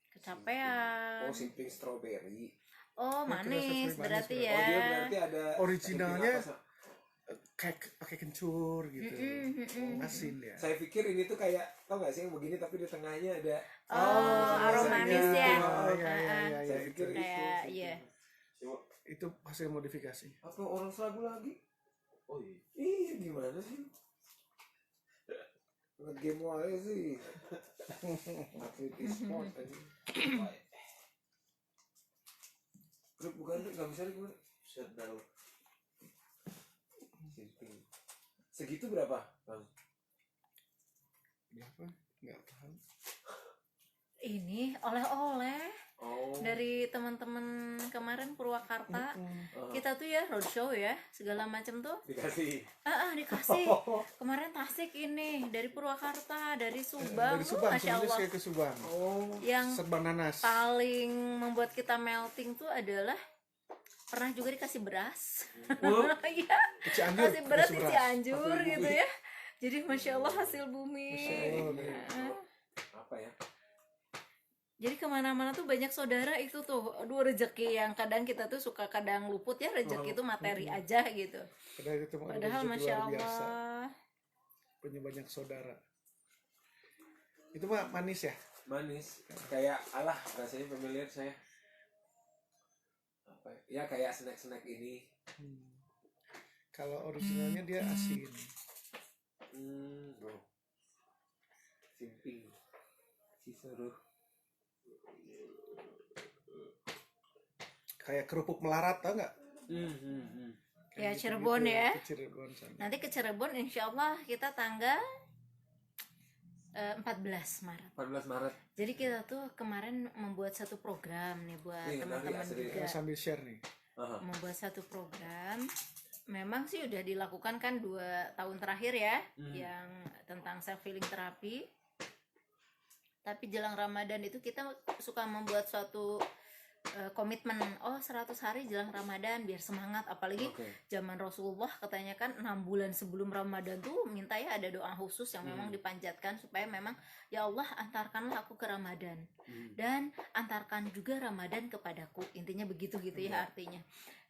B: kecapean.
C: Oh, simping strawberry.
B: Oh,
A: Nah,
B: manis
A: terasa
B: berarti
A: manis,
B: ya.
C: Oh, dia berarti ada
A: Originalnya
C: simping apa,
A: Kayak pakai kencur gitu. Asin ya.
C: saya pikir ini tuh kayak, tau gak sih yang begini tapi di tengahnya ada
B: Aroma manis ya.
A: Oh, iya,
C: saya
A: itu.
C: pikir
B: Kayak
C: itu.
B: iya.
C: Coba,
A: Itu hasil modifikasi.
C: apa orang Seragu lagi?
D: Oh iya.
C: Iya, gimana sih? Nge-game aja sih. Activity sport aja. Grup bukan tuh, gak bisa nih gue.
D: Shutdown.
C: Simping. Segitu berapa, Bang?
A: Berapa? Nggak tahu.
B: Ini oleh-oleh
C: Oh.
B: dari teman-teman kemarin Purwakarta. Kita tuh ya roadshow ya, segala macam tuh.
C: Dikasih.
B: Dikasih. Kemarin Tasik ini dari Purwakarta, dari Subang.
A: Dari Subang,
B: Masya
A: sebenarnya
B: Allah.
A: saya ke Subang.
C: Oh.
B: Yang
A: Serba nanas.
B: paling membuat kita melting tuh adalah pernah juga dikasih beras.
C: Oh.
B: Iya.
A: Ke Cianjur,
B: Kasih beras di
A: kasih beras.
B: Cianjur
C: Hasil
B: gitu
C: bumi.
B: ya. Jadi Masya Allah hasil bumi.
A: Masya Allah.
C: Apa ya?
B: Jadi kemana-mana tuh banyak saudara itu tuh. Aduh, rezeki yang kadang kita tuh suka kadang luput ya, rezeki itu materi aja gitu. Padahal Masya Allah.
A: Punya banyak saudara. Itu mah manis ya?
C: Manis. Kayak alah, rasanya familiar saya. Apa ya? Ya kayak snack-snack ini.
A: Kalau originalnya dia asin.
C: Oh. Simping. Ciseruh.
A: Kayak kerupuk melarat, tau nggak?
B: Ya,
A: Kayak
B: Cirebon
A: gitu-gitu,
B: ya.
A: ke Cirebon sana.
B: Nanti ke Cirebon insya Allah kita tanggal 14 Maret.
C: 14 Maret.
B: Jadi kita tuh kemarin membuat satu program nih buat
C: Iya,
B: teman-teman
C: nanti
B: juga.
A: Sambil share nih.
C: Aha.
B: Membuat satu program. Memang sih udah dilakukan kan 2 tahun terakhir ya, yang tentang self healing terapi. Tapi jelang Ramadan itu kita suka membuat suatu komitmen, 100 hari jelang Ramadan biar semangat, apalagi
C: Oke.
B: zaman Rasulullah katanya kan 6 bulan sebelum Ramadan tuh minta ya ada doa khusus yang memang dipanjatkan supaya memang ya Allah antarkanlah aku ke Ramadan dan antarkan juga Ramadan kepadaku, intinya begitu gitu ya artinya.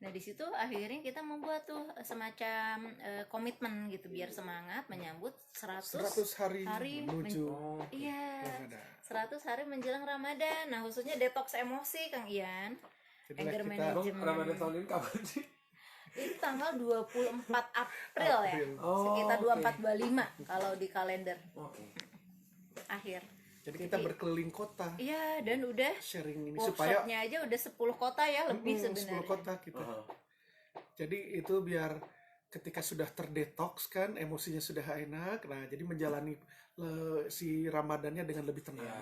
B: Nah di situ akhirnya kita membuat tuh semacam komitmen gitu biar semangat menyambut 100
A: 100 hari menuju
C: Oh,
B: iya
A: Ramadan.
B: 100 hari menjelang Ramadan. Nah khususnya detox emosi Kang Ian,
A: Jadilah
B: anger
A: kita
C: Emang
B: management.
C: Ramadan tahun ini kapan sih?
B: Itu tanggal 24 April ya,
A: April.
C: Oh,
B: sekitar
C: oke.
B: 24-25 kalau di kalender
C: Oke.
B: akhir.
A: Jadi kita berkeliling kota
B: Iya, dan udah
A: sharing ini supaya
B: workshopnya aja udah 10 kota ya lebih
A: 10
B: sebenarnya.
A: kota kita.
C: Aha.
A: Jadi itu biar ketika sudah terdetoks kan emosinya sudah enak. Nah, jadi menjalani si Ramadannya dengan lebih tenang.
C: Ya.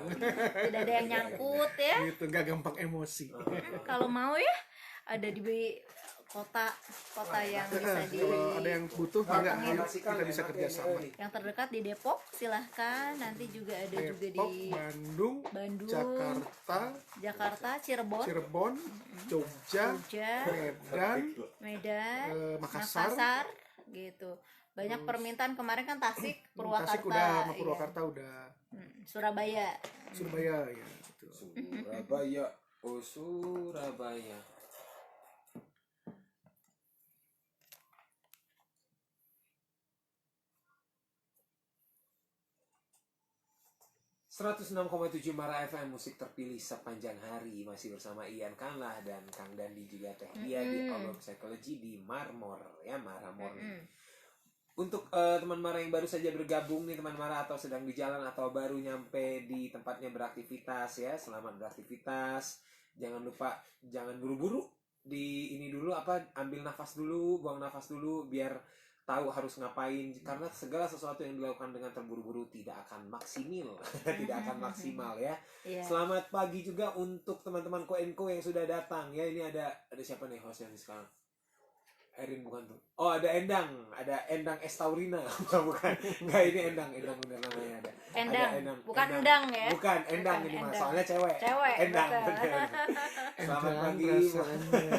B: Tidak ada yang nyangkut ya.
A: Gitu, nggak gampang emosi.
B: Kalau mau ya ada di kota yang bisa di
A: Kalau ada yang butuh enggak, ayo
C: Kasihkan
A: kita bisa
C: nanti
A: kerjasama.
C: ini.
B: yang terdekat di Depok silahkan, nanti juga ada juga
A: Depok,
B: di
A: Bandung,
B: Bandung,
A: Jakarta,
B: Cirebon,
A: Cirebon, Jogja,
B: Jogja, Medan,
A: Makassar.
B: gitu. Banyak permintaan kemarin kan Tasik,
A: Tasik
B: Purwakarta,
A: udah, sama
B: iya.
A: Purwakarta udah,
B: Surabaya.
A: Surabaya ya gitu.
C: Surabaya. Oh, Surabaya. 106,7 Mara FM, musik terpilih sepanjang hari. Masih bersama Ian Kanlah dan Kang Dandi juga Teh Dia di All of Psychology di Marmor ya, Maramor. Untuk teman Mara yang baru saja bergabung nih teman Mara, atau sedang di jalan atau baru nyampe di tempatnya beraktivitas ya, selamat beraktivitas. Jangan lupa, jangan buru-buru, di ini dulu ambil nafas dulu, buang nafas dulu biar tahu harus ngapain, karena segala sesuatu yang dilakukan dengan terburu-buru tidak akan maksimal. Tidak akan maksimal ya.
B: Iya.
C: Selamat pagi juga untuk teman-teman Koenko yang sudah datang ya. Ini ada siapa nih hostnya nih sekarang? Erin bukan tuh. Oh, ada Endang Estaurina. Bukan. Enggak, ini Endang bener namanya ada.
B: Endang.
C: Ada
B: Bukan Endang ya.
C: Bukan, Endang
B: Bukan
C: ini Mas.
B: Endang.
C: Soalnya cewek. Endang
B: betul.
C: bener. Selamat
A: Endang
C: pagi.
A: rasanya.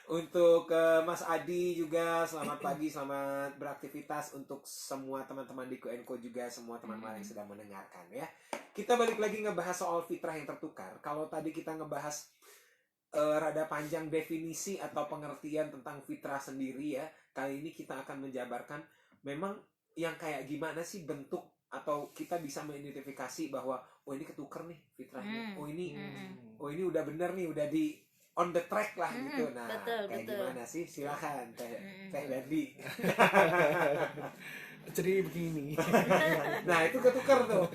C: Untuk Mas Adi juga selamat pagi, selamat beraktivitas. Untuk semua teman-teman di Koenko juga, semua teman Mara yang sedang mendengarkan ya. Kita balik lagi ngebahas soal fitrah yang tertukar. Kalau tadi kita ngebahas rada panjang definisi atau pengertian tentang fitrah sendiri ya, kali ini kita akan menjabarkan memang yang kayak gimana sih bentuk, atau kita bisa mengidentifikasi bahwa oh ini ketuker nih fitrahnya, oh ini udah bener nih, udah di on the track lah gitu. Nah,
B: betul,
C: kayak
B: betul.
C: gimana sih? Silakan Teh Dandi.
A: Jadi begini.
C: Nah, itu ketuker tuh.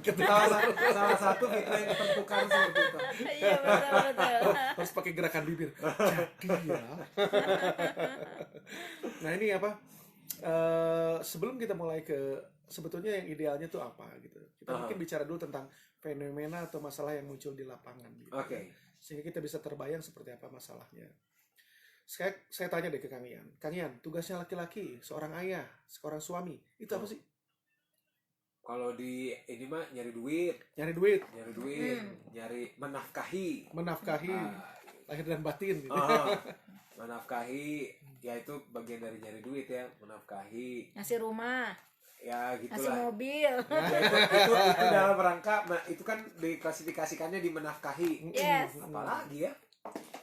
C: Salah satu fitrah yang tertukar seperti itu.
B: Iya betul.
A: Harus pakai gerakan bibir. Jadi ya. Nah, ini apa? Sebelum kita mulai ke sebetulnya yang idealnya tuh apa gitu. Kita mungkin bicara dulu tentang fenomena atau masalah yang muncul di lapangan gitu.
C: Oke.
A: Sehingga kita bisa terbayang seperti apa masalahnya. Saya tanya deh ke Kang Ian. Kang Ian, tugasnya laki-laki, seorang ayah, seorang suami, itu apa sih?
C: Kalau di ini mah nyari duit,
A: Nyari duit,
C: nyari menafkahi.
A: Lahir dan batin gitu.
C: Menafkahi, ya itu bagian dari nyari duit ya, menafkahi.
B: Ngasih rumah,
C: Ya
B: ngasih
C: gitulah.
B: mobil.
C: Ya, itu dalam rangka, itu kan diklasifikasikannya di menafkahi.
B: Yes.
C: Apalagi ya?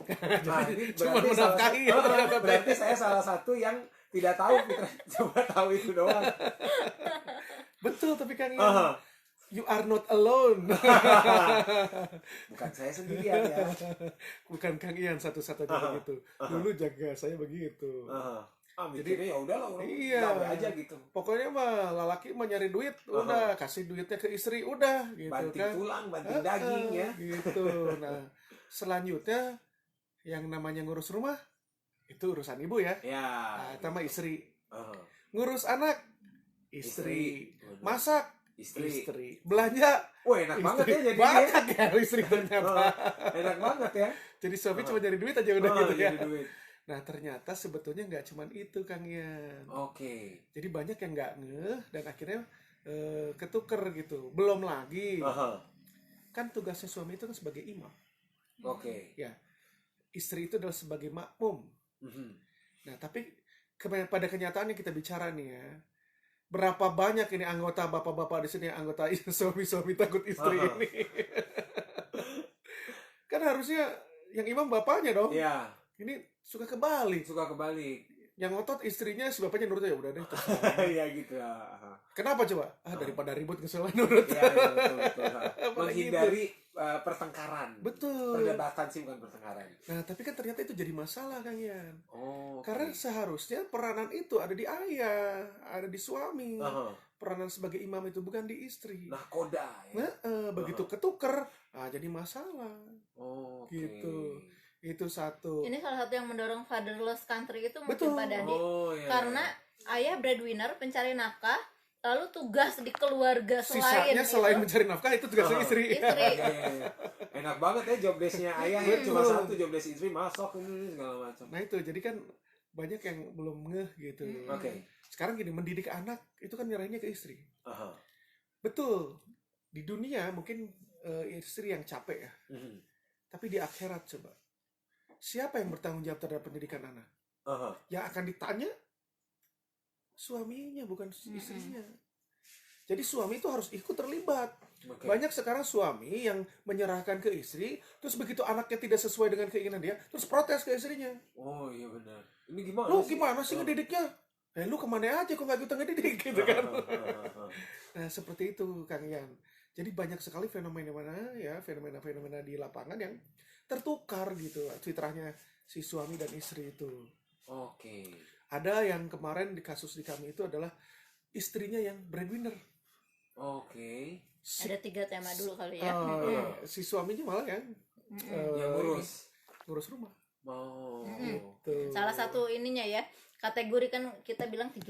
A: Jadi
C: Ini
A: cuma
C: berarti
A: menafkahi.
C: berarti saya salah satu yang tidak tahu, cuma tahu itu doang.
A: Betul, tapi Kang Ian, you are not alone.
C: Bukan saya sendirian ya.
A: Bukan Kang Ian satu-satunya begitu. Dulu jaga saya begitu.
C: Mikirnya ya udahlah,
A: Iya.
C: gawe aja gitu.
A: Pokoknya mah lelaki mah nyari duit, udah kasih duitnya ke istri, udah gitu
C: Banting
A: kan.
C: tulang, banting daging ya.
A: Gitu. Nah, selanjutnya yang namanya ngurus rumah itu urusan ibu ya.
C: Ya.
A: Nah, sama istri. Ngurus anak istri. Masak istri. Belanja
C: Wah, enak banget ya jadi
A: banget ya istri ternyata.
C: enak banget ya.
A: Jadi suami cuma nyari duit aja udah gitu ya.
C: Jadi duit.
A: Nah, ternyata sebetulnya nggak cuma itu Kang Ian.
C: Oke.
A: Jadi banyak yang nggak ngeh dan akhirnya ketuker gitu. Belum lagi kan tugasnya suami itu kan sebagai imam.
C: Oke.
A: Ya, istri itu adalah sebagai makmum. Nah, tapi pada kenyataannya kita bicara nih ya, berapa banyak ini anggota bapak-bapak di sini, anggota suami-suami takut istri ini. Kan harusnya yang imam bapaknya dong.
C: Iya.
A: Ini suka kebalik.
C: Suka kebalik.
A: Yang ngotot istrinya, si bapaknya nurut ya udah deh. terserah.
C: Iya gitu.
A: Kenapa coba? Daripada ribut kesel nurut.
C: Iya, betul.
A: Apalagi
C: Menghindari pertengkaran.
A: Betul.
C: Perdebatan sih bukan pertengkaran.
A: Nah, tapi kan ternyata itu jadi masalah, Kang Yan.
C: Oh.
A: Karena seharusnya peranan itu ada di ayah, ada di suami.
C: Aha.
A: Peranan sebagai imam itu bukan di istri.
C: Nahkoda ya.
A: Nah, begitu ketuker, jadi masalah.
C: Oh, oke.
A: Gitu. Itu satu.
B: Ini salah satu yang mendorong fatherless country itu
A: Betul.
B: mungkin Pak Dandi.
C: Oh, iya.
B: Karena ayah breadwinner, pencari nafkah, lalu tugas di keluarga
A: Sisanya selain
B: itu,
A: mencari nafkah itu tugasnya istri.
B: istri.
C: Iya. Enak banget ya job desk-nya ayah ya. Cuma satu, job desk istri masuk ini segala macam.
A: Nah itu jadi kan banyak yang belum ngeh gitu.
C: Oke.
A: Sekarang gini, mendidik anak itu kan nyerahinnya ke istri.
C: Aha.
A: Betul. Di dunia mungkin istri yang capek ya.
C: Mhm.
A: Tapi di akhirat coba. Siapa yang bertanggung jawab terhadap pendidikan anak?
C: Aha.
A: Yang akan ditanya suaminya, bukan istrinya. Jadi suami itu harus ikut terlibat.
C: Oke.
A: Banyak sekarang suami yang menyerahkan ke istri, terus begitu anaknya tidak sesuai dengan keinginan dia, terus protes ke istrinya.
C: Oh iya benar. Ini gimana?
A: Lu gimana sih ngedidiknya? Lu kemana aja kok nggak bisa ngedidik gitu kan? Nah seperti itu Kang Yan. Jadi banyak sekali fenomena di lapangan yang tertukar gitu fitrahnya si suami dan istri itu.
C: Oke.
A: Ada yang kemarin di kasus di kami itu adalah istrinya yang breadwinner.
C: Oke.
B: Ada 3 tema dulu kali ya.
A: Si suaminya malah yang
C: Yang
A: ngurus rumah.
C: mau.
A: Gitu.
B: Salah satu ininya ya, kategori kan kita bilang 3.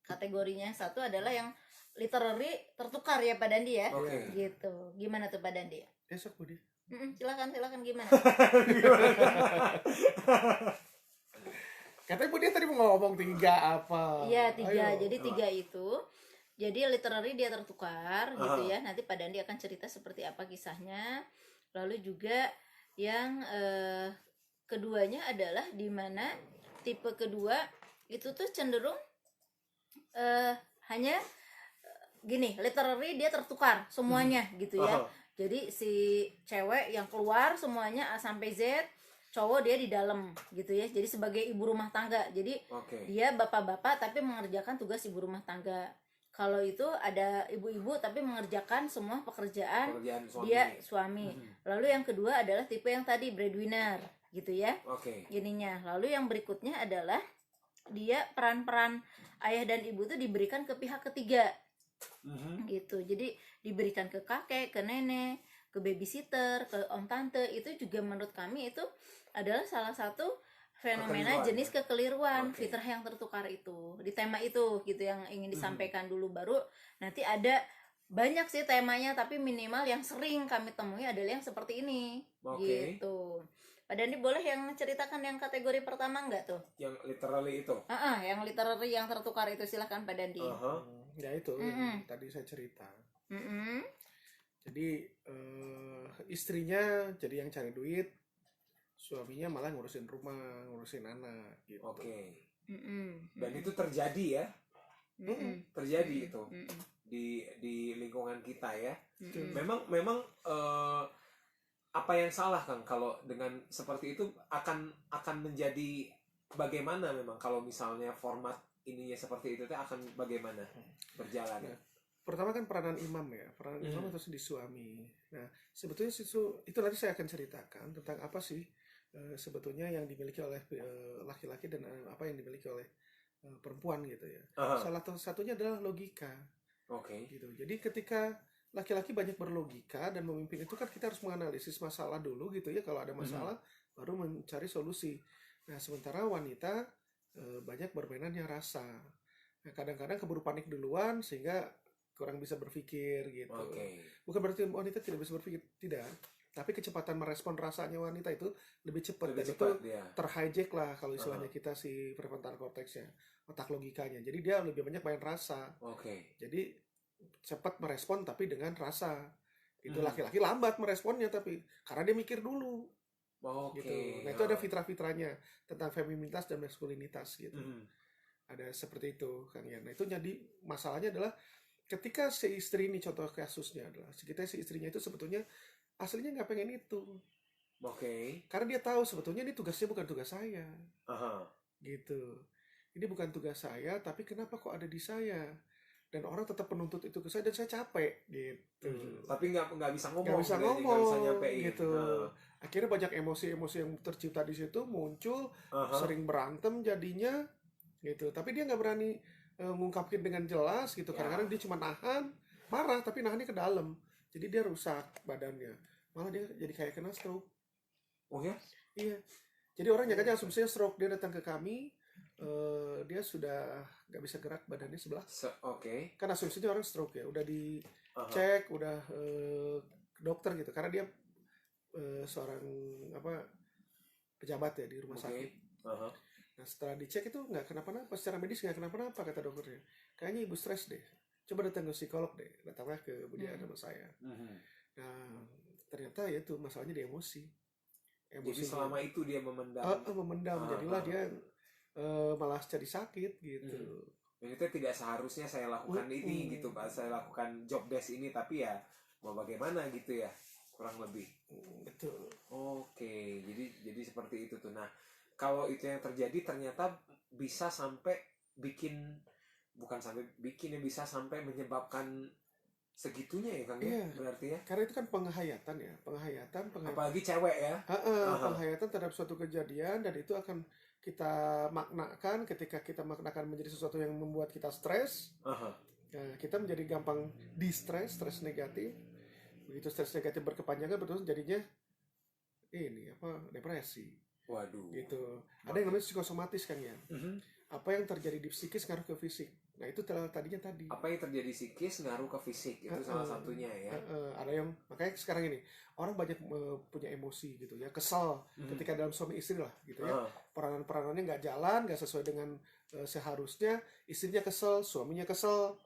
B: Kategorinya satu adalah yang literary tertukar ya Pak Dandi ya.
C: Oke.
B: Gitu. Gimana tuh Pak Dandi?
A: Esok Budi.
B: Silakan gimana?
A: Katanya Budi tadi mau ngomong 3 apa?
B: Iya 3.
A: Ayo.
B: Jadi 3 itu. Jadi literary dia tertukar gitu ya. Nanti Pak Dandi akan cerita seperti apa kisahnya. Lalu juga yang keduanya adalah di mana tipe kedua itu tuh cenderung hanya gini, literary dia tertukar semuanya gitu ya. Jadi si cewek yang keluar semuanya A sampai Z, cowok dia di dalam gitu ya. Jadi sebagai ibu rumah tangga. Jadi dia bapak-bapak tapi mengerjakan tugas ibu rumah tangga. Kalau itu ada ibu-ibu tapi mengerjakan semua pekerjaan
C: suami.
B: Dia suami. Lalu yang kedua adalah tipe yang tadi breadwinner gitu ya. Gininya. Lalu yang berikutnya adalah dia peran-peran ayah dan ibu itu diberikan ke pihak ketiga. Gitu. Jadi diberikan ke kakek, ke nenek, ke babysitter, ke om tante. Itu juga menurut kami itu adalah salah satu fenomena jenis kekeliruan fitrah yang tertukar itu di tema itu gitu yang ingin disampaikan dulu. Baru nanti ada banyak sih temanya tapi minimal yang sering kami temui adalah yang seperti ini gitu. Pak Dandi boleh yang menceritakan yang kategori pertama enggak tuh?
C: Yang literally itu?
B: Yang literary yang tertukar itu silahkan Pak Dandi.
A: Ya itu yang tadi saya cerita. Jadi istrinya jadi yang cari duit, suaminya malah ngurusin rumah, ngurusin anak gitu.
C: Dan itu terjadi ya? Terjadi itu di lingkungan kita ya. Memang apa yang salah Kang kalau dengan seperti itu akan menjadi bagaimana memang kalau misalnya format ininya seperti itu akan bagaimana berjalan?
A: Pertama kan peranan imam ya, peranan imam harus di suami. Nah sebetulnya itu nanti saya akan ceritakan tentang apa sih sebetulnya yang dimiliki oleh laki-laki dan apa yang dimiliki oleh perempuan gitu ya. Salah satunya adalah logika. Gitu. Jadi ketika laki-laki banyak berlogika dan memimpin itu kan kita harus menganalisis masalah dulu gitu ya. Kalau ada masalah baru mencari solusi. Nah sementara wanita banyak bermainannya rasa. Nah, kadang-kadang keburu panik duluan sehingga kurang bisa berpikir gitu. Bukan berarti wanita tidak bisa berpikir, tidak. Tapi kecepatan merespon rasanya wanita itu lebih cepat dan itu terhijack lah kalau istilahnya kita si prefrontal cortexnya, otak logikanya. Jadi dia lebih banyak main rasa. Jadi cepat merespon tapi dengan rasa. Itu laki-laki lambat meresponnya tapi karena dia mikir dulu. Gitu. Nah itu ada fitrah-fitrahnya tentang feminitas dan maskulinitas gitu. Ada seperti itu Kang Yan. Nah itu jadi masalahnya adalah ketika si istri ini contoh kasusnya adalah si istrinya itu sebetulnya aslinya nggak pengen itu.
C: Oke.
A: Karena dia tahu sebetulnya ini tugasnya bukan tugas saya,
C: Aha.
A: gitu. Ini bukan tugas saya, tapi kenapa kok ada di saya? Dan orang tetap menuntut itu ke saya dan saya capek, gitu.
C: Tapi nggak bisa ngomong,
A: Nggak bisa
C: gitu ya, nggak bisa
A: ngomong,
C: nyampein.
A: gitu. Akhirnya banyak emosi-emosi yang tercipta di situ muncul,
C: Aha.
A: sering berantem jadinya, gitu. Tapi dia nggak berani ngungkapin dengan jelas, gitu.
C: Ya.
A: Kadang-kadang dia cuma nahan, marah tapi nahannya ke dalam. Jadi dia rusak badannya. Malah dia jadi kayak kena stroke.
C: Oh ya?
A: Iya. Jadi orang nyangkanya asumsinya stroke. Dia datang ke kami, dia sudah nggak bisa gerak badannya sebelah.
C: Oke.
A: Kan asumsinya orang stroke ya. Udah
C: Aha.
A: dicek, udah ke dokter gitu. Karena dia seorang pejabat ya di rumah
C: Oke.
A: sakit.
C: Aha.
A: Nah setelah dicek itu nggak kenapa-napa, secara medis nggak kenapa-napa kata dokternya. Kayaknya ibu stres deh. Coba datang ke psikolog deh. Datanglah ke Budiana sama saya. Nah ternyata ya itu masalahnya di emosi.
C: Jadi selama itu dia memendam.
A: Memendam. Jadilah dia malah jadi sakit gitu.
C: Dan itu tidak seharusnya saya lakukan ini gitu Pak. Saya lakukan job desk ini, tapi ya mau bagaimana gitu ya, kurang lebih.
A: Betul.
C: Oke, jadi seperti itu tuh. Nah, kalau itu yang terjadi ternyata bisa sampai bukan sampai bikin ya, bisa sampai menyebabkan segitunya ya Kang.
A: Iya.
C: Berarti ya.
A: Karena itu kan penghayatan ya, penghayatan.
C: Apalagi cewek ya.
A: Penghayatan terhadap suatu kejadian, dan itu akan kita maknakan. Ketika kita maknakan menjadi sesuatu yang membuat kita stres, kita menjadi gampang stres negatif. Begitu stres negatif berkepanjangan, betul jadinya depresi.
C: Waduh.
A: Gitu. Ada yang namanya psikosomatis kan ya. Apa yang terjadi di psikis ngaruh ke fisik. Nah itu tadinya tadi.
C: Apa yang terjadi psikis ngaruh ke fisik, itu salah satunya ya.
A: Ada yang makanya sekarang ini orang banyak punya emosi gitu ya, kesal ketika dalam suami istri lah gitu ya. Peranan-peranannya nggak jalan, nggak sesuai dengan seharusnya. Istrinya kesel, suaminya kesel,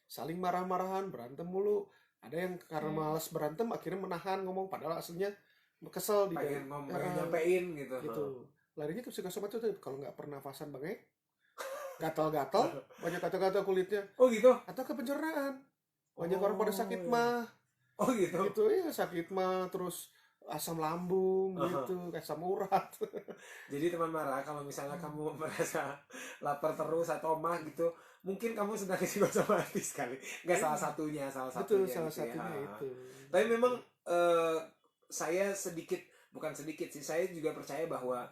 A: saling marah-marahan, berantem mulu. Ada yang karena malas berantem akhirnya menahan ngomong, padahal aslinya kesel di
C: pengen nyampein gitu.
A: Larinya ke psikosomatis itu kalau nggak pernafasan banget, gatal-gatal, banyak gatal-gatal kulitnya.
C: Oh gitu.
A: Atau ke pencernaan. Banyak orang pada sakit mah.
C: Oh gitu.
A: Gitu ya, sakit mah, terus asam lambung gitu, asam urat.
C: Jadi teman Mara, kalau misalnya kamu merasa lapar terus atau mah gitu, mungkin kamu sedang psikosomatis kali. Enggak salah satunya.
A: Betul,
C: gitu
A: salah satunya
C: ya.
A: itu.
C: Tapi memang saya bukan sedikit sih, saya juga percaya bahwa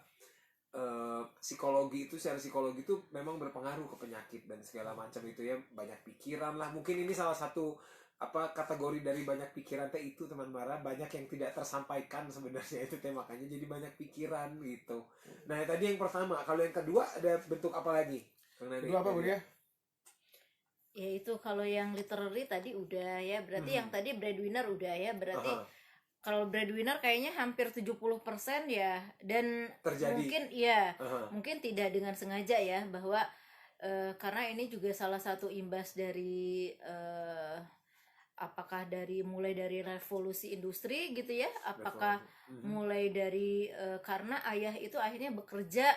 C: psikologi itu, secara psikologi itu memang berpengaruh ke penyakit dan segala macam itu ya. Banyak pikiran lah, mungkin ini salah satu kategori dari banyak pikiran teh itu teman Mara, banyak yang tidak tersampaikan sebenarnya itu teh, makanya jadi banyak pikiran gitu. Nah tadi yang pertama, kalau yang kedua ada bentuk apa lagi?
A: Kedua apa Bu ya?
B: Ya itu kalau yang literary tadi udah ya, berarti yang tadi breadwinner udah ya, berarti kalau breadwinner kayaknya hampir 70% ya, dan
C: terjadi.
B: Mungkin tidak dengan sengaja ya, bahwa karena ini juga salah satu imbas dari apakah mulai dari revolusi industri gitu ya, apakah mulai dari karena ayah itu akhirnya bekerja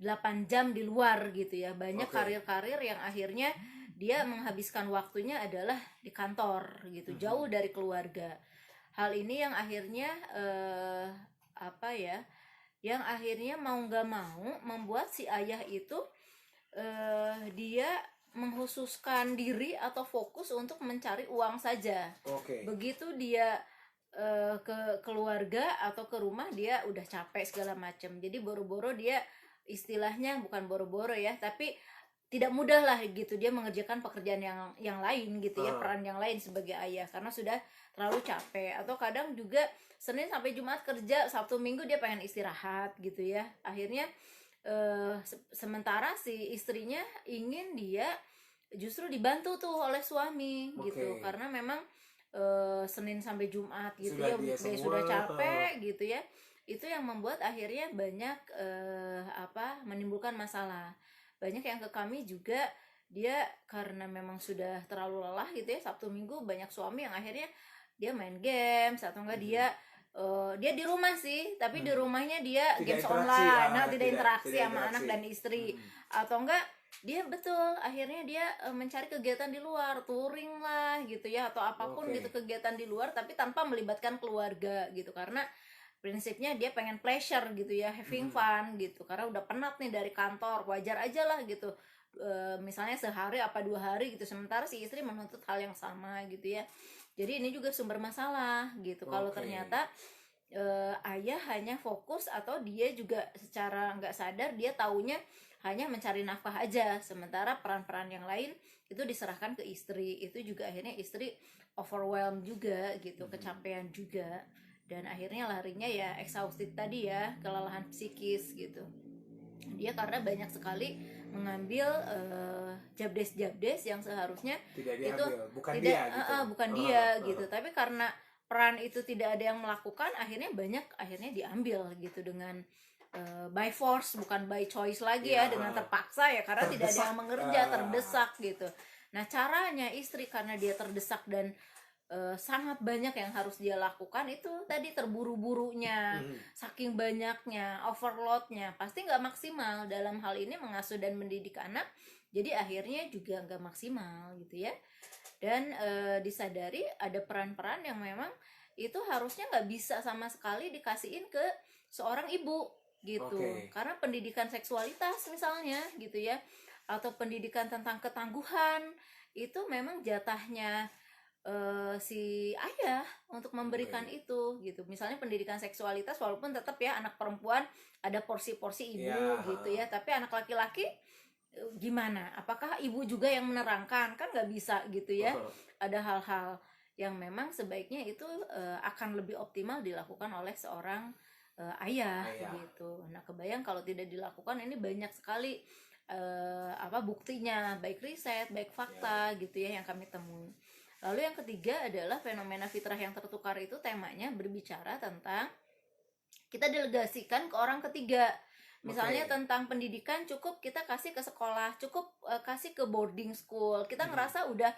B: 8 jam di luar gitu ya, banyak karir-karir yang akhirnya dia menghabiskan waktunya adalah di kantor gitu, jauh dari keluarga. Hal ini yang akhirnya yang akhirnya mau nggak mau membuat si ayah itu dia menghususkan diri atau fokus untuk mencari uang saja. Begitu dia ke keluarga atau ke rumah, dia udah capek segala macam. Jadi boro-boro dia, istilahnya bukan boro-boro ya, tapi tidak mudah lah gitu dia mengerjakan pekerjaan yang lain gitu ya, peran yang lain sebagai ayah karena sudah terlalu capek. Atau kadang juga Senin sampai Jumat kerja, Sabtu Minggu dia pengen istirahat gitu ya. Akhirnya sementara si istrinya ingin dia justru dibantu tuh oleh suami gitu, karena memang Senin sampai Jumat gitu ya, weekday sudah capek gitu ya. Itu yang membuat akhirnya banyak menimbulkan masalah. Banyak yang ke kami juga, dia karena memang sudah terlalu lelah gitu ya, Sabtu Minggu banyak suami yang akhirnya dia main games atau enggak dia di rumah sih, tapi di rumahnya dia games online, tidak interaksi sama anak dan istri. Atau enggak dia akhirnya dia mencari kegiatan di luar, touring lah gitu ya, atau apapun gitu kegiatan di luar, tapi tanpa melibatkan keluarga gitu, karena prinsipnya dia pengen pleasure gitu ya, having fun gitu, karena udah penat nih dari kantor, wajar aja lah gitu. Misalnya sehari apa 2 hari gitu, sementara si istri menuntut hal yang sama gitu ya. Jadi ini juga sumber masalah gitu. Kalau
C: Oke.
B: ternyata ayah hanya fokus, atau dia juga secara nggak sadar dia taunya hanya mencari nafkah aja, sementara peran-peran yang lain itu diserahkan ke istri. Itu juga akhirnya istri overwhelmed juga gitu, kecapean juga, dan akhirnya larinya ya exhausted tadi ya, kelelahan psikis gitu. Dia karena banyak sekali mengambil jabdes-jabdes yang seharusnya
C: Tidak
B: itu
C: diambil, bukan
B: tidak
C: dia gitu.
B: bukan dia gitu, tapi karena peran itu tidak ada yang melakukan, akhirnya banyak akhirnya diambil gitu dengan by force, bukan by choice lagi ya,
C: Ya.
B: dengan terpaksa ya, karena tidak ada
C: Terdesak.
B: yang mengerja, terdesak gitu. Nah, caranya istri karena dia terdesak dan sangat banyak yang harus dia lakukan, itu tadi terburu-burunya, saking banyaknya, overloadnya, pasti nggak maksimal dalam hal ini mengasuh dan mendidik anak. Jadi akhirnya juga nggak maksimal gitu ya. Dan disadari ada peran-peran yang memang itu harusnya nggak bisa sama sekali dikasihin ke seorang ibu gitu.
C: Oke.
B: Karena pendidikan seksualitas misalnya gitu ya, atau pendidikan tentang ketangguhan, itu memang jatahnya si ayah untuk memberikan itu gitu. Misalnya pendidikan seksualitas, walaupun tetap ya anak perempuan ada porsi-porsi ibu
C: Ya.
B: gitu ya, tapi anak laki-laki gimana? Apakah ibu juga yang menerangkan? Kan nggak bisa gitu ya. Ada hal-hal yang memang sebaiknya itu akan lebih optimal dilakukan oleh seorang ayah gitu. Nah, kebayang kalau tidak dilakukan, ini banyak sekali buktinya, baik riset, baik fakta gitu ya yang kami temui. Lalu yang ketiga adalah fenomena fitrah yang tertukar. Itu temanya berbicara tentang kita delegasikan ke orang ketiga. Misalnya tentang pendidikan, cukup kita kasih ke sekolah, cukup kasih ke boarding school. Kita ngerasa udah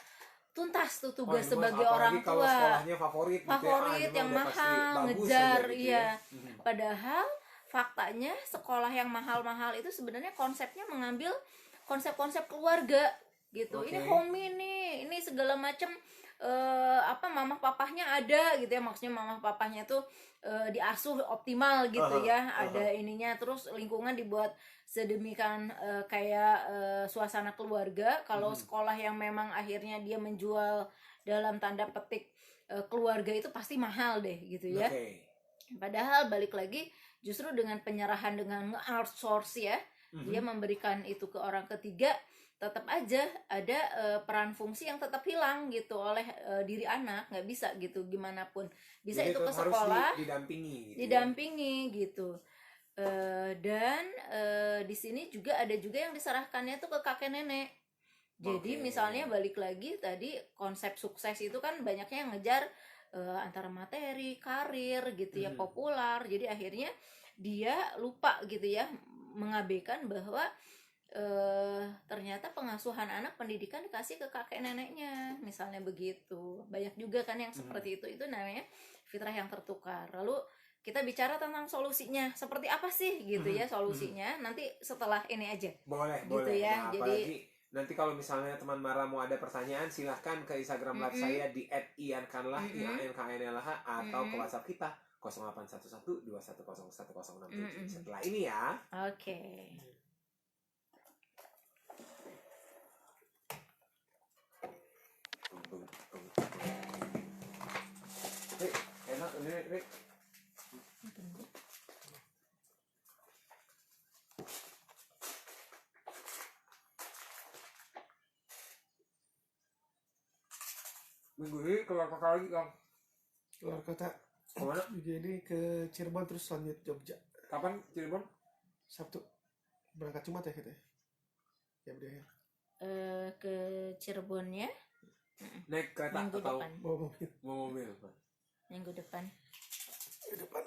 B: tuntas tuh tugas sebagai orang
C: kalau
B: tua.
C: sekolahnya favorit
B: Favorit
C: gitu ya,
B: yang
C: udah pasti
B: mahal,
C: bagus
B: ngejar
C: aja gitu
B: iya.
C: ya.
B: Padahal faktanya sekolah yang mahal-mahal itu sebenarnya konsepnya mengambil konsep-konsep keluarga gitu. Ini homey nih, ini segala macam mamah papahnya ada gitu ya, maksudnya mamah papahnya tuh diasuh optimal gitu ya, ada ininya, terus lingkungan dibuat sedemikian kayak suasana keluarga. Kalau sekolah yang memang akhirnya dia menjual dalam tanda petik keluarga, itu pasti mahal deh gitu ya. Padahal balik lagi, justru dengan penyerahan, dengan outsource ya, dia memberikan itu ke orang ketiga, tetap aja ada peran fungsi yang tetap hilang gitu oleh diri anak. Nggak bisa gitu gimana pun, bisa
C: jadi
B: itu ke sekolah,
C: didampingi
B: gitu. Dan di sini juga ada juga yang diserahkannya tuh ke kakek nenek. Jadi misalnya balik lagi tadi, konsep sukses itu kan banyaknya yang ngejar antara materi, karir gitu ya, populer. Jadi akhirnya dia lupa gitu ya, mengabaikan bahwa ternyata pengasuhan anak, pendidikan dikasih ke kakek neneknya, misalnya begitu. Banyak juga kan yang seperti itu namanya fitrah yang tertukar. Lalu kita bicara tentang solusinya, seperti apa sih gitu ya solusinya, nanti setelah ini aja.
C: Boleh
B: ya.
C: Nah,
B: Jadi
C: apalagi nanti kalau misalnya teman Mara mau ada pertanyaan, silahkan ke Instagram live saya di @iankanlah IANKNLH, atau ke WhatsApp kita 0811 2101 setelah ini ya.
B: Oke.
C: Enak ini, Rik. Minggu ini keluar kota lagi, Kang.
A: Keluar kota.
C: Kemana?
A: Jadi ke Cirebon, terus lanjut Jogja.
C: Kapan Cirebon?
A: Sabtu. Berangkat Jumat ya kita ya? Ya udah ya.
B: Ke Cirebonnya
C: Naik kereta
B: minggu
C: atau
B: depan.
C: mau mobil?
B: Minggu depan.
A: Di depan.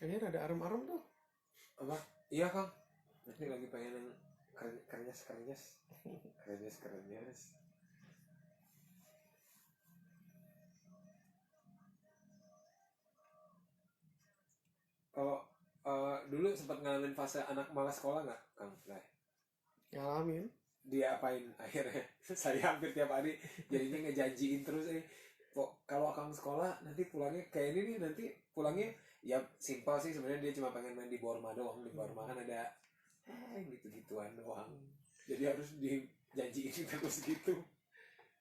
A: Kayaknya ada arem-arem tuh.
C: Apa? Iya Kang. Nanti lagi pengen yang kerenyes. Kalau dulu sempat ngalamin fase anak malas sekolah nggak Kang? Nah,
A: Ngalamin.
C: dia apain akhirnya? Saya hampir tiap hari jadinya ngejanjiin terus kok kalau Kang sekolah nanti pulangnya kayak ini nih, nanti pulangnya ya simpel sih sebenarnya, dia cuma pengen main di bawah rumah doang. Di bawah rumah kan ada gitu-gituan doang, jadi harus dijanjiin terus gitu.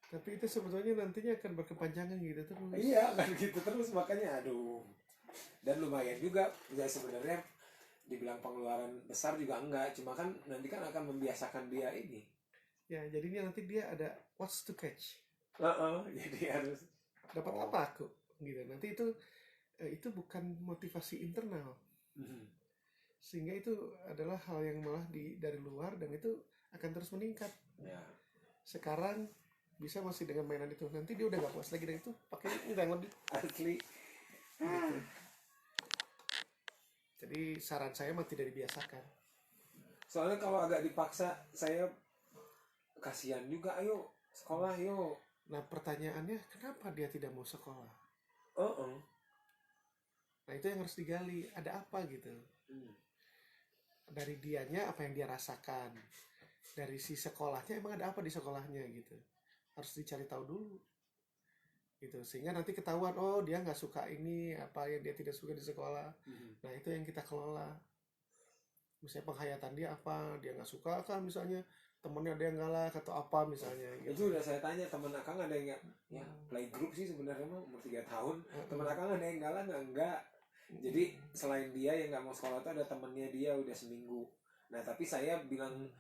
A: Tapi itu sebetulnya nantinya akan berkepanjangan gitu terus.
C: Iya kan gitu terus, makanya aduh. Dan lumayan juga ya sebenarnya, dibilang pengeluaran besar juga enggak, cuma kan nanti kan akan membiasakan dia ini.
A: Ya, jadinya nanti dia ada what's to catch.
C: Jadi harus
A: Dapat apa aku? Gitu. Nanti itu bukan motivasi internal. Sehingga itu adalah hal yang malah dari luar, dan itu akan terus meningkat.
C: ya.
A: Sekarang bisa masih dengan mainan itu, nanti dia udah gak puas lagi dari itu, pakai ini yang lebih.
C: Asli.
A: Gitu. Jadi saran saya mah tidak dibiasakan.
C: Soalnya kalau agak dipaksa saya kasihan juga, ayo sekolah yuk.
A: Nah pertanyaannya, kenapa dia tidak mau sekolah? Nah itu yang harus digali, ada apa gitu. Dari dianya apa yang dia rasakan, dari si sekolahnya emang ada apa di sekolahnya gitu, harus dicari tahu dulu gitu, sehingga nanti ketahuan oh dia nggak suka ini, apa yang dia tidak suka di sekolah. Nah itu yang kita kelola, misalnya penghayatan dia apa, dia nggak suka kan misalnya temennya ada yang galak atau apa misalnya gitu.
C: Itu udah saya tanya temen Akang, ada yang ya playgroup sih sebenarnya mah umur 3 tahun. Temen Akang ada yang galak enggak. Jadi selain dia yang nggak mau sekolah tuh ada temennya dia udah seminggu. Nah tapi saya bilang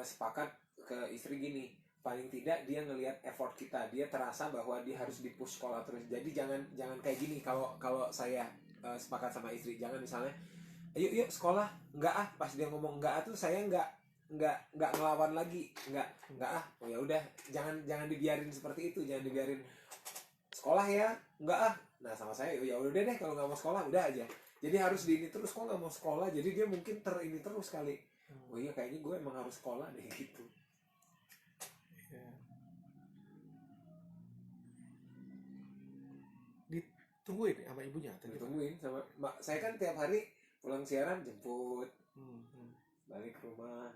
C: sepakat ke istri gini, paling tidak dia ngelihat effort kita, dia terasa bahwa dia harus dipush sekolah terus. Jadi jangan kayak gini. Kalau saya sepakat sama istri, jangan misalnya yuk sekolah, enggak pas dia ngomong enggak tuh saya enggak ngelawan lagi, enggak oh ya udah, jangan dibiarin seperti itu, jangan dibiarin sekolah ya enggak. Nah sama saya ya udah deh, kalau nggak mau sekolah udah aja. Jadi harus di ini terus, kok nggak mau sekolah, jadi dia mungkin ini terus kali. Oh iya kayaknya gue emang harus sekolah deh gitu.
A: Ditungguin sama ibunya atau
C: ditungguin sama saya kan tiap hari pulang siaran jemput, balik ke rumah.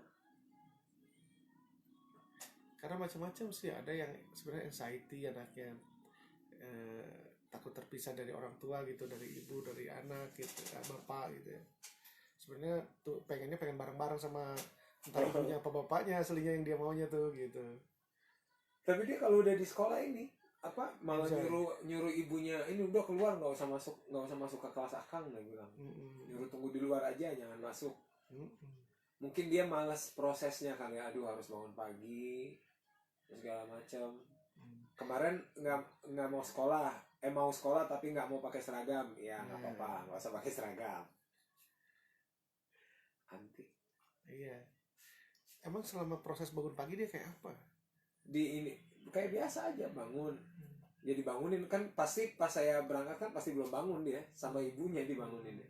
A: Karena macam-macam sih, ada yang sebenarnya anxiety anaknya, takut terpisah dari orang tua gitu, dari ibu, dari anak gitu, bapak gitu ya. Sebenarnya tuh pengen bareng-bareng sama entah ibunya apa bapaknya aslinya yang dia maunya tuh gitu.
C: Tapi dia kalau udah di sekolah ini apa malah nyuruh ibunya ini udah keluar, nggak usah masuk ke kelas Akang, dia bilang. Nyuruh tunggu di luar aja, jangan masuk. Mungkin dia malas prosesnya kali ya, aduh harus bangun pagi segala macam. Kemarin nggak mau sekolah, mau sekolah tapi nggak mau pakai seragam, ya nggak apa-apa, nggak usah pakai seragam. Anti.
A: Iya. Emang selama proses bangun pagi dia kayak apa?
C: Di ini kayak biasa aja bangun. Ya dibangunin kan, pasti pas saya berangkat kan pasti belum bangun dia, sama ibunya dibangunin ya.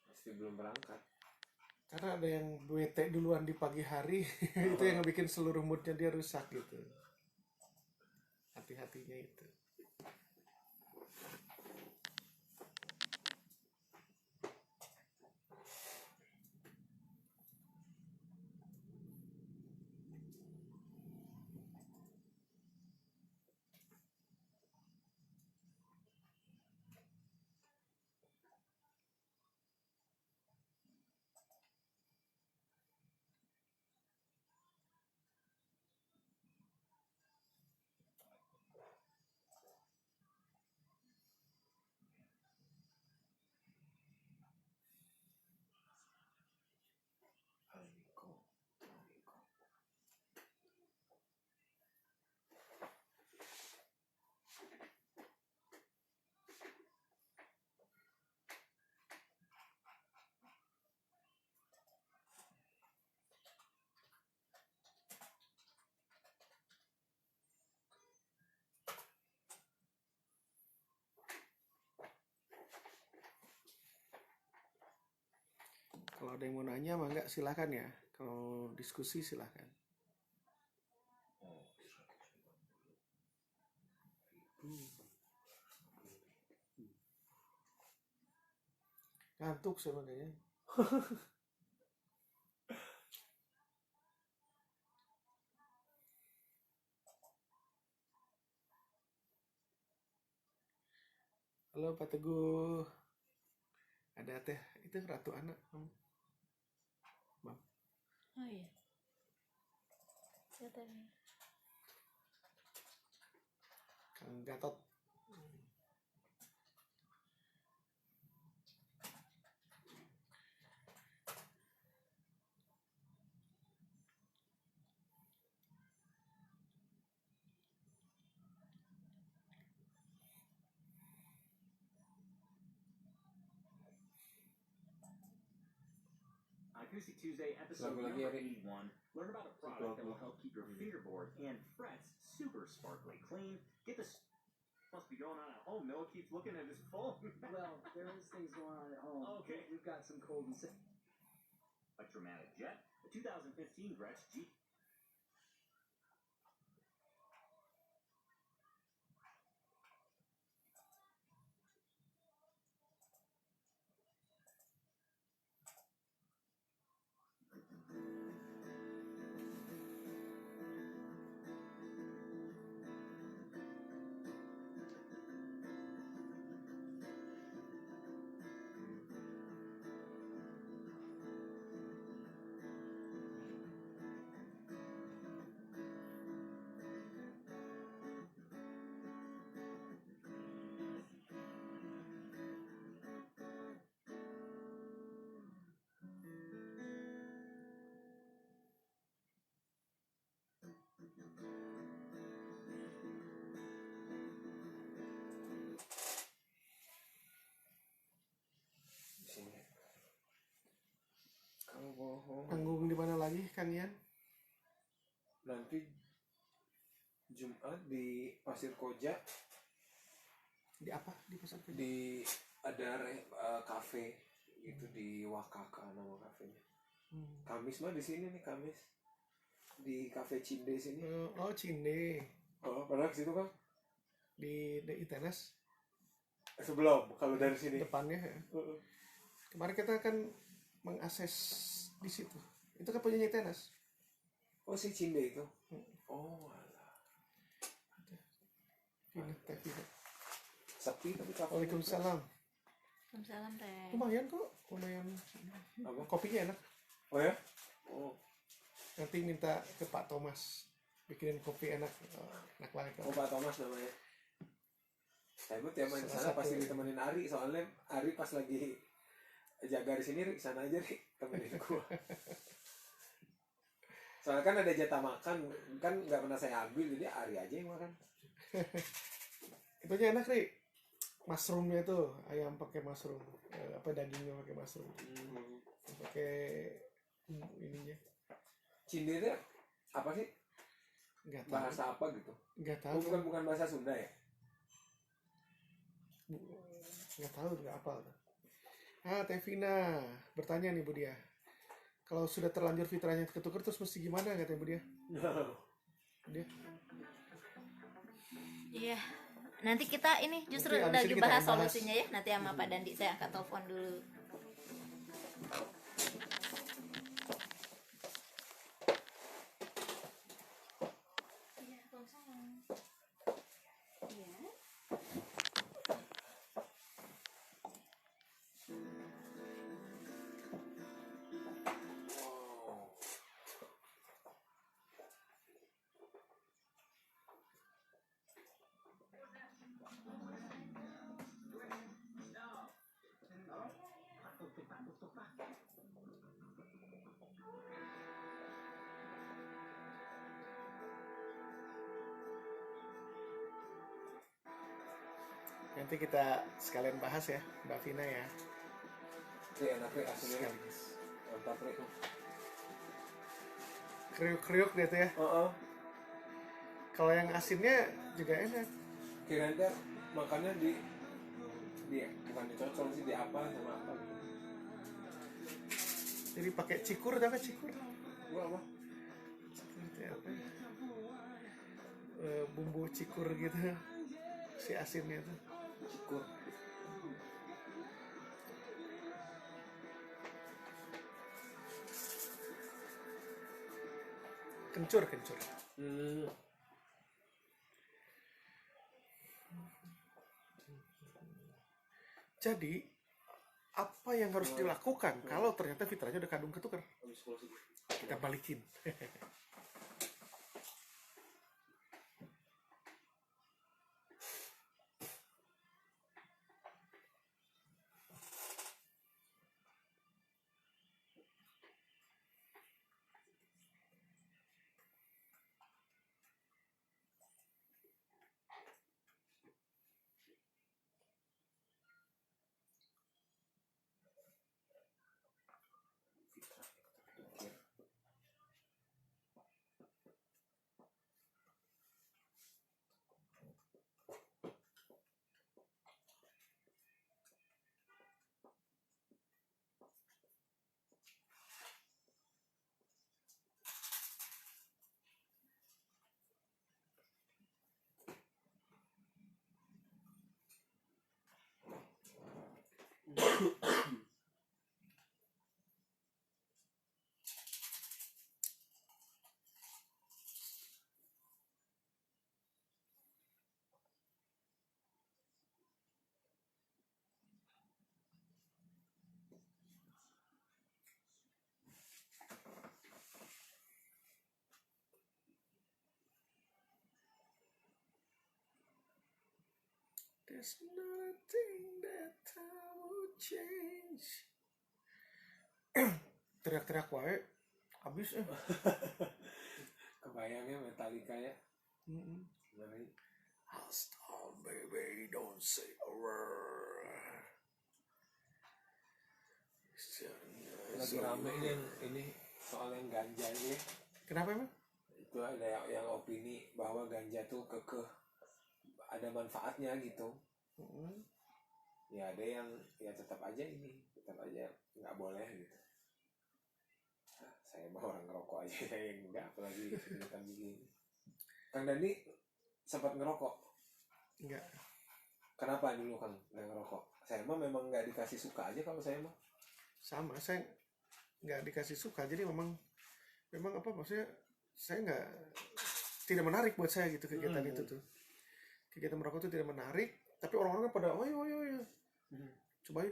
C: Pasti belum berangkat.
A: Karena ada yang bete duluan di pagi hari, itu yang bikin seluruh moodnya dia rusak gitu. Hati-hatinya itu. ada yang mau nanya mah enggak, silakan ya. Kalau diskusi silakan. Ngantuk sebenarnya. Halo Pak Teguh. Ada teh itu Ratu Anak. Bang.
B: Oh iya. Saya tadi.
A: Kang Gatot.
D: Acoustic Tuesday episode
C: Lagu lagi,
D: number
C: Ari.
D: 81. Learn about a product that will help keep your fingerboard and frets super sparkly clean. Get this. Must be going on at home. Noah keeps looking at his phone.
E: Well, there is things going on at home.
D: Okay.
E: We've got some cold and sick.
D: Electromatic Jet, a 2015 Gretsch G.
C: Di sini. Kalau bohong.
A: Panggung di mana lagi Kang Ian?
C: Nanti Jumat di Pasir Koja
A: Di apa? Di Pasar Koja?
C: di ada kafe gitu di Wakaka nama kafenya. Kamis mah di sini nih Kamis di kafe Cinde sini.
A: Oh, Cinde.
C: Oh, pernah ke situ kan?
A: Di Tenas
C: Sebelum kalau dari sini.
A: depannya ya. Kemarin kita kan mengakses di situ. Itu kan punyanya Tenas.
C: Oh si Cinde itu. Oh alah.
A: Vina, Teh Vina.
C: Sepi tapi kafe.
A: Waalaikumsalam.
B: Waalaikumsalam teh.
A: Lumayan kok, lumayan.
C: Apa?
A: Kopinya enak.
C: Oh ya? Oh.
A: Nanti minta ke Pak Thomas bikinin kopi enak. Enak banget
C: Oh
A: kok.
C: Pak Thomas namanya. Saya gue tiap main
A: Salah
C: sana
A: satu.
C: pasti ditemenin Ari, soalnya Ari pas lagi jaga di sini, Ri, sana aja Ri, temenin gua. Soalnya kan ada jatah makan, kan nggak pernah saya ambil, jadi Ari aja yang makan.
A: Itunya enak, Ri. Mushroomnya tuh, ayam pakai mushroom. Apa dagingnya pakai mushroom. Pakai ininya.
C: Cinde itu apa sih?
A: Enggak tahu.
C: Bahasa apa gitu?
A: Enggak
C: Oh,
A: tahu.
C: bukan bahasa Sunda ya?
A: Nggak tahu, nggak apa. Teh Vina bertanya nih Bu Dia, kalau sudah terlanjur fitrahnya ketukar terus mesti gimana katanya Bu Dia? Dia
B: Iya. Nanti kita ini justru
A: Nanti abis
B: lagi
A: ini kita
B: bahas
A: akan bahas.
B: solusinya ya. Nanti sama Pak Dandi saya angkat telepon dulu. Iya, Waalaikumsalam. Iya.
A: nanti kita sekalian bahas ya, Mbak Vina ya.
C: Ri, enak Ri, aslinya Ri.
A: Sekaligus.
C: Mantap Ri.
A: Kriuk-kriuk gitu ya.
C: Oh,
A: Kalau yang asinnya juga enak.
C: kirain teh makannya di bukan dicocol sih, di apa sama apa gitu.
A: Jadi pakai cikur, tapi cikur.
C: Gua apa?
A: Cikur itu apa ya? Bumbu cikur gitu. Si asinnya itu.
C: Cikur.
A: Kencur. Jadi apa yang harus dilakukan kalau ternyata fitrahnya udah kadung ketukar? Kita balikin. There's nothing that I would change. Teriak-teriak wae habis
C: Kebayangnya Metallica ya. Ngeri.
A: I'll stop, baby, don't say a word.
C: Lagi rame nih ini soal yang ganja ini.
A: Kenapa emang?
C: Itu ada yang opini bahwa ganja tuh ada manfaatnya gitu. Ya ada yang ya tetap aja nggak boleh gitu. Nah, saya mah orang ngerokok aja yang enggak, apalagi kita begini. Kang Dani sempat ngerokok?
A: Enggak.
C: Kenapa dulu Kang nggak ngerokok? Saya mah memang nggak dikasih suka aja kalau saya mah.
A: Sama, saya nggak dikasih suka, jadi memang apa maksudnya saya tidak menarik buat saya gitu kegiatan itu tuh. Kegiatan merokok itu tidak menarik, tapi orang-orang pada ayo cobain,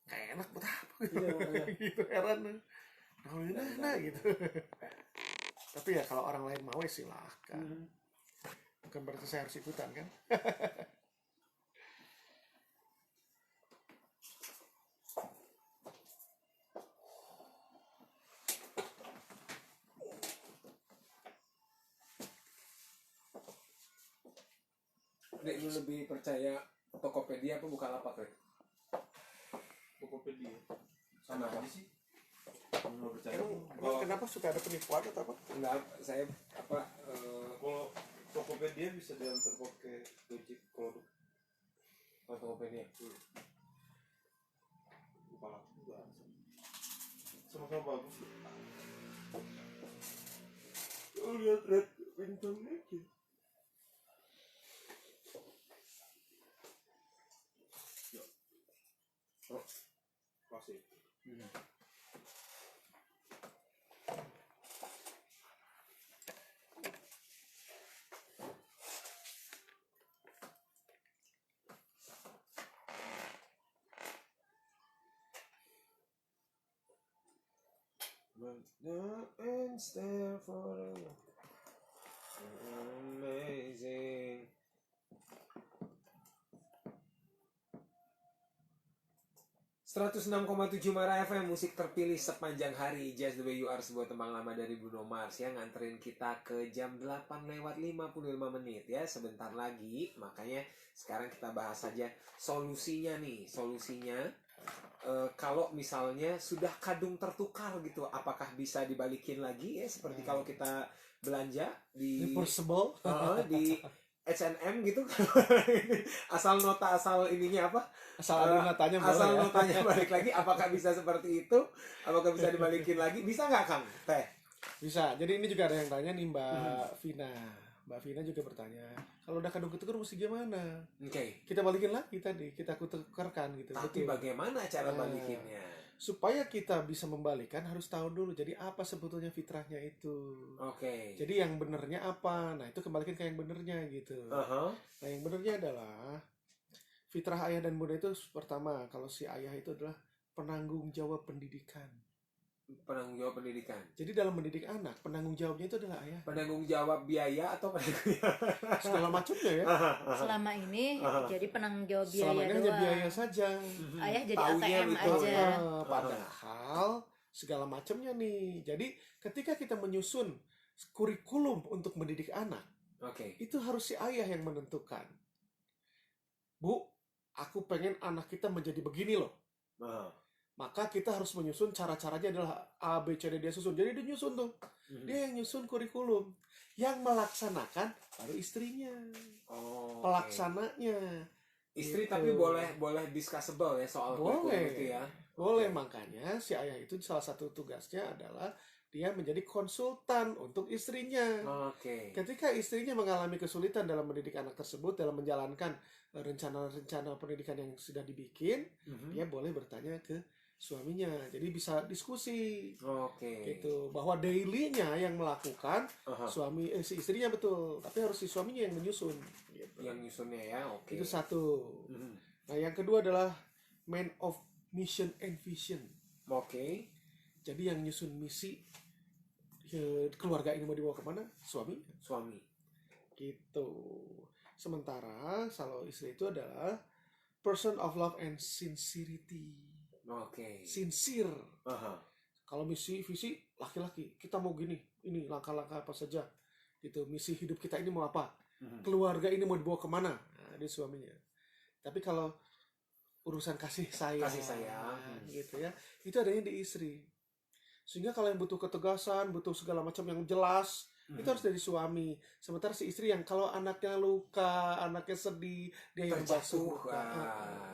A: kayak enak buat apa gitu, heran nah gitu. Tapi ya kalau orang lain mau silahkan, bukan berarti saya harus ikutan kan.
C: Dek, lu lebih percaya Tokopedia apa Bukalapak, Dek?
F: Tokopedia sama aja sih. Menurut saya
A: Emang kenapa suka ada penipuan atau apa?
C: Enggak, saya
F: kalau Tokopedia bisa diantar pakai Gojek kalau
C: Tokopedia.
F: kepala juga sama-sama bagus. Lihat red bintang aja. Masih.
C: And stare forever. Amazing. ...106,7 Mara FM, musik terpilih sepanjang hari. Just the way you are, sebuah tembang lama dari Bruno Mars yang nganterin kita ke jam 8:55 ya, sebentar lagi. Makanya sekarang kita bahas saja solusinya nih. Solusinya kalau misalnya sudah kadung tertukar gitu, apakah bisa dibalikin lagi ya, seperti kalau kita belanja di
A: Reversible.
C: di H&M gitu asal nota asal ininya apa
A: Asal ada notanya boleh
C: asal
A: ya.
C: notanya balik lagi, apakah bisa seperti itu, apakah bisa dibalikin lagi, bisa nggak Kang Teh?
A: Bisa. Jadi ini juga ada yang tanya nih Mbak Vina. Mbak Vina juga bertanya, kalau udah kadung ketuker mesti gimana?
C: Oke.
A: Kita balikin lagi tadi, kita tukarkan gitu.
C: Tapi
A: Betul.
C: bagaimana cara
A: Nah.
C: balikinnya?
A: Supaya kita bisa membalikan harus tahu dulu. Jadi apa sebetulnya fitrahnya itu?
C: Oke.
A: Jadi yang benernya apa? Nah itu kembalikan ke yang benernya gitu.
C: Aha.
A: Nah yang benernya adalah fitrah ayah dan bunda itu pertama, kalau si ayah itu adalah penanggung jawab pendidikan.
C: Penanggung jawab pendidikan.
A: Jadi dalam mendidik anak, penanggung jawabnya itu adalah ayah.
C: Penanggung jawab biaya atau penanggung jawab?
A: Segala macamnya ya.
B: Selama ini jadi penanggung jawab
A: Selama
B: biaya
A: ini hanya
B: doang.
A: biaya saja.
B: Ayah jadi
C: Taunya
B: ATM
C: betul.
B: aja.
A: Padahal segala macamnya nih. Jadi ketika kita menyusun kurikulum untuk mendidik anak,
C: Oke.
A: itu harus si ayah yang menentukan. Bu, aku pengen anak kita menjadi begini loh.
C: Aha.
A: Maka kita harus menyusun cara-caranya adalah A, B, C, D, dia susun. Jadi dia nyusun tuh. Dia yang nyusun kurikulum. Yang melaksanakan baru istrinya.
C: Oh, oke.
A: Pelaksananya.
C: Istri
A: Gitu.
C: tapi boleh discussable ya soal kurikulum
A: Boleh.
C: itu ya.
A: Boleh, makanya si ayah itu salah satu tugasnya adalah dia menjadi konsultan untuk istrinya.
C: Oke.
A: Ketika istrinya mengalami kesulitan dalam mendidik anak tersebut, dalam menjalankan rencana-rencana pendidikan yang sudah dibikin, dia boleh bertanya ke suaminya. Jadi bisa diskusi
C: Oke.
A: gitu, bahwa daily-nya yang melakukan
C: Aha.
A: si istrinya betul, tapi harus si suaminya yang menyusun gitu.
C: Yang nyusunnya ya, oke.
A: Itu satu.
C: Mhm.
A: Nah, yang kedua adalah man of mission and vision.
C: Oke.
A: Jadi yang nyusun misi keluarga ini mau dibawa kemana? Suami.
C: Suami.
A: Gitu. Sementara kalau istri itu adalah person of love and sincerity.
C: Oke.
A: Sincere.
C: Aha.
A: Kalau misi visi laki-laki, kita mau gini, ini langkah-langkah apa saja. Gitu. Misi hidup kita ini mau apa? Keluarga ini mau dibawa kemana? Nah, dia suaminya. Tapi kalau urusan kasih sayang, gitu ya, itu adanya di istri. Sehingga kalau yang butuh ketegasan, butuh segala macam yang jelas, itu harus dari suami. Sementara si istri yang kalau anaknya luka, anaknya sedih, dia yang basuh
C: Terjatuh.
A: luka.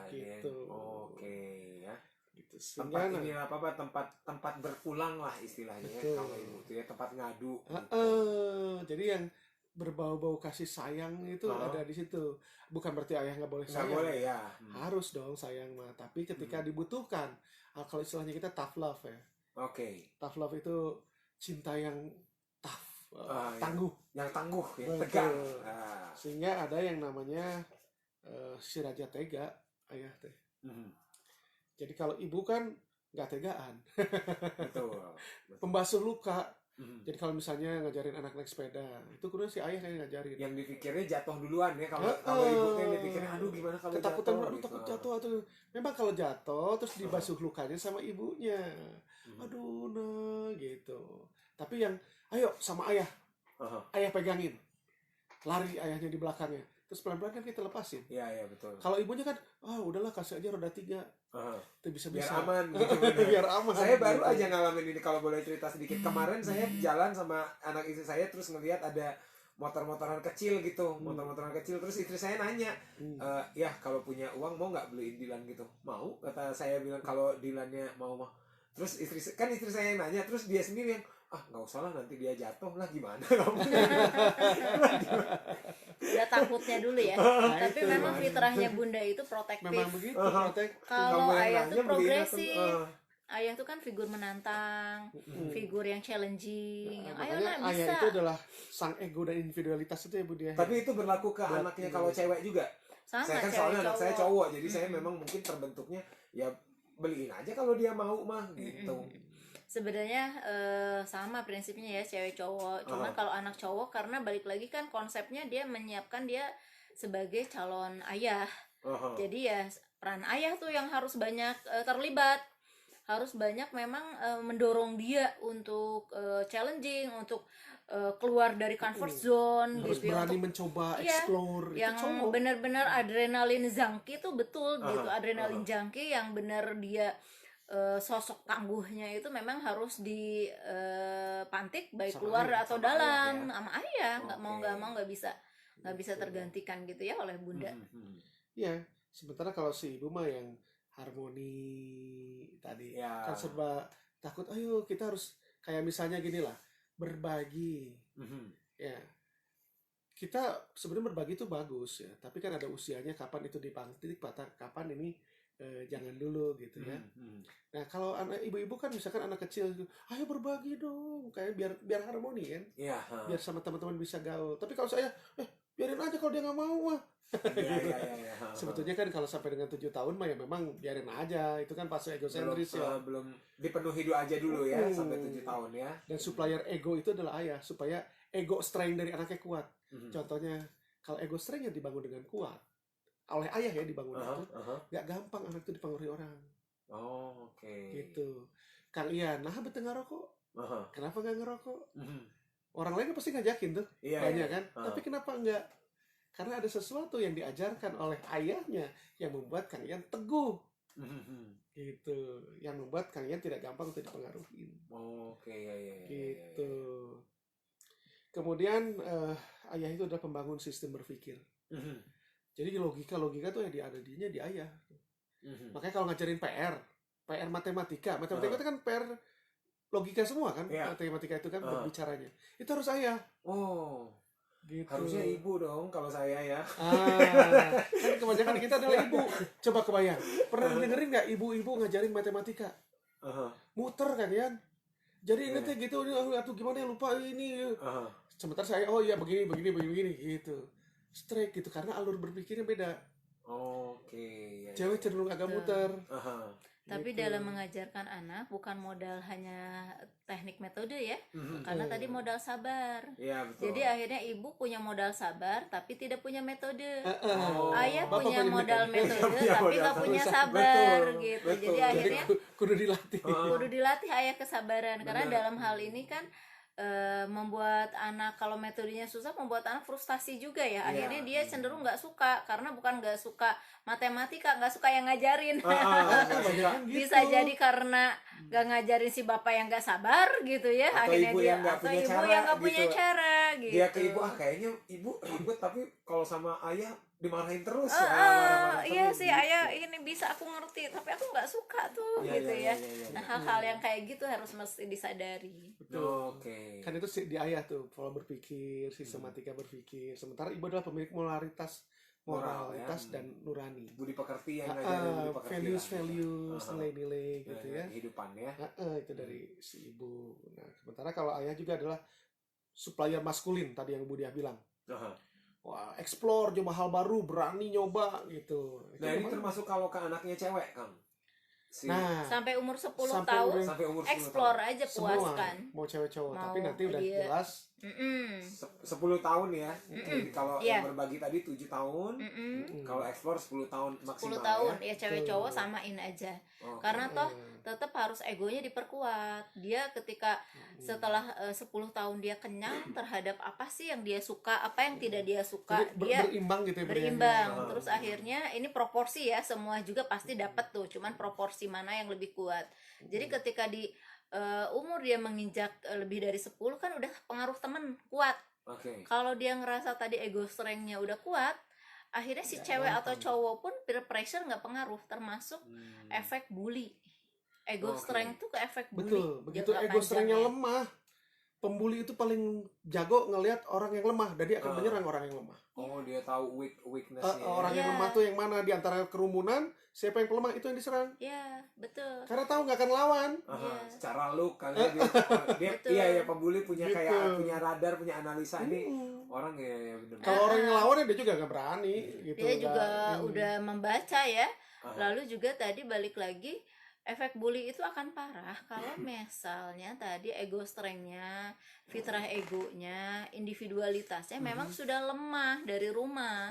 C: Gitu.
A: Gitu.
C: Oke ya.
A: Gitu.
C: Tempat
A: Sehingga
C: ini apa tempat berpulang lah istilahnya ya,
A: Betul.
C: kalau ibu itu ya, tempat ngadu.
A: jadi yang berbau-bau kasih sayang itu ada di situ. Bukan berarti ayah nggak boleh
C: Nggak
A: sayang.
C: boleh ya.
A: Harus dong sayang mah. Tapi ketika dibutuhkan, kalau istilahnya kita tough love ya.
C: Oke.
A: Tough love itu cinta yang tough,
C: Iya.
A: tangguh.
C: Yang tangguh ya,
A: Betul.
C: tegang. Ah.
A: Sehingga ada yang namanya si raja tega, ayah teh.
C: Mhm.
A: Jadi kalau ibu kan nggak tegaan,
C: Betul.
A: pembasuh luka.
C: Mhm.
A: Jadi kalau misalnya ngajarin anak naik sepeda, itu kudu si ayah yang ngajarin.
C: Yang dipikirnya jatuh duluan ya, kalau ibu kan dipikirnya aduh gimana kalau
A: Ketakutan,
C: jatuh
A: aduh
C: gitu.
A: takut jatuh atau memang kalau jatuh terus dibasuh lukanya sama ibunya. Aduh nah gitu. Tapi yang ayo sama ayah,
C: Aha.
A: ayah pegangin, lari ayahnya di belakangnya, terus pelan-pelan kan kita lepasin.
C: Iya betul.
A: Kalau ibunya kan, udahlah kasih aja roda 3,
C: Aha.
A: itu bisa
C: Biar
A: bisa.
C: aman gitu. bener.
A: Biar aman.
C: Saya baru
A: gitu.
C: aja ngalamin ini, kalau boleh cerita sedikit. Kemarin saya jalan sama anak istri saya, terus ngelihat ada motor-motoran kecil gitu, motor-motoran kecil, terus istri saya nanya, ya kalau punya uang mau nggak beliin Dilan gitu? Mau, kata saya bilang kalau Dilannya mau. Terus istri saya yang nanya, terus dia sendiri yang nggak usah lah nanti dia jatuh lah, gimana kamu?
B: Udah takutnya dulu ya. Tapi
A: itu,
B: memang
A: Mas.
B: fitrahnya bunda itu protektif.
A: Memang begitu, protek.
B: Kalau
C: Kamu yang
B: ayah
C: nanya
B: tuh
C: beliin
B: progresif.
C: atau-
B: Ayah tuh kan figur menantang, figur yang challenging. Yang ayo
A: Makanya
B: lah
A: ayah
B: bisa.
A: itu adalah sang ego dan individualitas itu ya Bu dia.
C: Tapi itu berlaku ke
A: Buat
C: anaknya
A: ini.
C: kalau cewek juga.
B: Sama
C: Saya kan
B: cewek
C: soalnya anak saya cowok, jadi saya
B: Mm-mm.
C: memang mungkin terbentuknya ya beliin aja kalau dia mau mah gitu.
B: Sebenarnya sama prinsipnya ya cewek cowok. Cuman
C: Aha.
B: kalau anak cowok karena balik lagi kan konsepnya dia menyiapkan dia sebagai calon ayah.
C: Aha.
B: Jadi ya peran ayah tuh yang harus banyak terlibat. Harus banyak memang mendorong dia untuk challenging, untuk keluar dari comfort zone
A: harus
B: gitu ya,
A: berani
B: untuk
A: mencoba,
B: Iya,
A: explore.
B: yang
A: Itu cowok.
B: benar-benar adrenalin junkie tuh betul gitu.
C: Aha,
B: Adrenalin junkie yang benar dia sosok tangguhnya itu memang harus dipantik baik
A: Sama
B: keluar
A: ayah,
B: atau
C: sama
B: dalam
C: ayah ya.
B: sama ayah, nggak
C: Oke.
B: mau nggak bisa nggak bisa tergantikan gitu ya oleh bunda.
A: Iya, sementara kalau si ibu mah yang harmoni tadi
C: Ya.
A: kan serba takut. Ayo kita harus kayak misalnya gini lah, berbagi. Ya, kita sebenarnya berbagi itu bagus ya, tapi kan ada usianya kapan itu titik patah, kapan ini jangan dulu gitu ya. Nah kalau anak ibu-ibu kan misalkan anak kecil gitu, ayo berbagi dong, kayak biar harmoni kan,
C: Iya.
A: biar sama teman-teman bisa gaul. Tapi kalau saya biarin aja kalau dia nggak mau mah.
C: Iya.
A: Sebetulnya kan kalau sampai dengan 7 tahun mah ya memang biarin aja, itu kan fase egosentris ya.
C: belum dipenuhi dulu aja dulu ya sampai 7 tahun ya.
A: Dan supplier ego itu adalah ayah, supaya ego strength dari anaknya kuat. Contohnya kalau ego strength yang dibangun dengan kuat oleh ayah ya dibangun itu nggak gampang anak itu dipengaruhi orang.
C: Oke.
A: Gitu. Kang Ian, nah betul ngerokok. Kenapa nggak ngerokok? Orang lain pasti ngajakin tuh,
C: Iya,
A: banyak
C: iya.
A: kan. Tapi kenapa nggak? Karena ada sesuatu yang diajarkan oleh ayahnya yang membuat Kang Ian teguh. Gitu. Yang membuat Kang Ian tidak gampang untuk dipengaruhi.
C: Oke, ya.
A: Gitu. Kemudian ayah itu adalah pembangun sistem berpikir. Jadi logika tuh yang ada di ayah. Makanya kalau ngajarin PR matematika itu kan PR logika semua kan.
C: Iya.
A: Matematika itu kan berbicaranya. Itu harus ayah.
C: Oh,
A: Gitu.
C: harusnya ibu dong kalau saya ya.
A: Kan kebanyakan kita adalah ibu. Coba kebayang. Pernah dengerin nggak ibu-ibu ngajarin matematika? Muter kan ya. Jadi ini teh gitu, atau gimana lupa ini. Sementara saya begini gitu. Straight gitu karena alur berpikirnya beda.
C: Oke. Ya.
A: Cewek cenderung agak muter.
B: Tapi
A: Gitu.
B: dalam mengajarkan anak bukan modal hanya teknik metode ya, karena tadi modal sabar.
C: Iya, betul.
B: Jadi akhirnya ibu punya modal sabar tapi tidak punya metode.
C: Oh.
B: Ayah
A: Bapak
B: punya
A: punya
B: modal
C: metode.
B: metode
C: Punya
B: tapi
C: modal
B: nggak
C: sabar.
B: punya sabar
C: Betul,
B: gitu.
C: betul.
B: Jadi
C: Jadi
B: akhirnya
A: Kudu dilatih.
B: kudu dilatih ayah kesabaran karena
C: Benar.
B: dalam hal ini kan membuat anak, kalau metodenya susah membuat anak frustasi juga ya. Akhirnya dia cenderung nggak suka karena bukan nggak suka matematika, nggak suka yang ngajarin.
A: Kebanyakan gitu.
B: Bisa jadi karena nggak ngajarin si bapak yang nggak sabar gitu ya.
C: Atau
B: Akhirnya
C: ibu
B: dia
C: yang nggak
B: atau
C: punya
B: ibu
C: cara
B: yang nggak punya
C: gitu.
B: cara gitu.
C: Dia ke ibu, kayaknya ibu ribet tapi kalau sama ayah dimarahin terus.
B: Iya
C: marah-marah
B: sih
C: terus,
B: ayah ini bisa aku ngerti tapi aku nggak suka tuh
C: Iya,
B: gitu
C: iya,
B: ya.
C: iya.
B: Nah hal-hal yang kayak gitu harus mesti disadari.
C: Oke.
A: Kan itu di ayah tuh pola berpikir, sistematika berpikir. Sementara ibu adalah pemilik moralitas
C: ya.
A: dan nurani.
C: Budi pekerti yang ngajarin budi pekerti.
A: Values, nilai-nilai gitu ya.
C: Kehidupan ya.
A: Itu dari si ibu. Nah, sementara kalau ayah juga adalah supplier maskulin tadi yang Bu Diah bilang. Wah, explore, coba hal baru, berani nyoba gitu. Itu
C: Nah, ini
A: memang-
C: termasuk kalau ke anaknya cewek, Kang.
A: Nah,
B: Sampai umur 10
A: Sampai
B: tahun
A: umur-
C: Sampai umur 10
B: explore
C: tahun.
B: aja
A: semua
B: puaskan.
A: mau cewek cowok, tapi
B: Mau
A: nanti udah
B: dia-
A: jelas
C: 10 tahun ya. Jadi kalau
B: Iya.
C: yang berbagi tadi 7 tahun, kalau explore 10 tahun
B: 10
C: maksimal
B: tahun
C: ya.
B: ya cewek cowok samain aja.
C: Oke.
B: Karena toh tetap harus egonya diperkuat. Dia ketika setelah 10 tahun dia kenyang terhadap apa sih yang dia suka, apa yang tidak dia suka,
A: jadi
B: dia
A: berimbang gitu ya.
B: berimbang. Terus akhirnya ini proporsi ya, semua juga pasti dapat tuh, cuman proporsi mana yang lebih kuat. Jadi ketika di umur dia menginjak lebih dari 10 kan udah pengaruh temen kuat.
C: Oke.
B: Kalau dia ngerasa tadi ego strength-nya udah kuat, akhirnya si cewek atau cowok pun peer pressure nggak pengaruh, termasuk efek bully. Ego
C: Oke.
B: strength tuh ke efek bully.
A: Betul, begitu
B: jangka
A: ego strength-nya
B: panjangnya.
A: lemah, pembuli itu paling jago ngelihat orang yang lemah, dan dia akan menyerang orang yang lemah.
C: Oh, dia tahu weakness-nya.
A: Orang yang
B: Iya.
A: lemah tuh yang mana di antara kerumunan, siapa yang pelemah itu yang diserang.
B: Ya, betul.
A: Karena tahu nggak akan lawan.
C: Aha,
B: Iya.
C: secara look kan dia
B: Betul.
C: iya ya pembuli punya
A: Gitu.
C: kayak punya radar, punya analisa ini orang ya benar.
A: Kalau orang yang lawan dia juga nggak berani gitu.
B: Dia juga
A: nggak-
B: udah membaca ya.
C: Aha.
B: Lalu juga tadi balik lagi, efek bully itu akan parah kalau misalnya tadi ego strength-nya, fitrah egonya, individualitasnya memang sudah lemah dari rumah.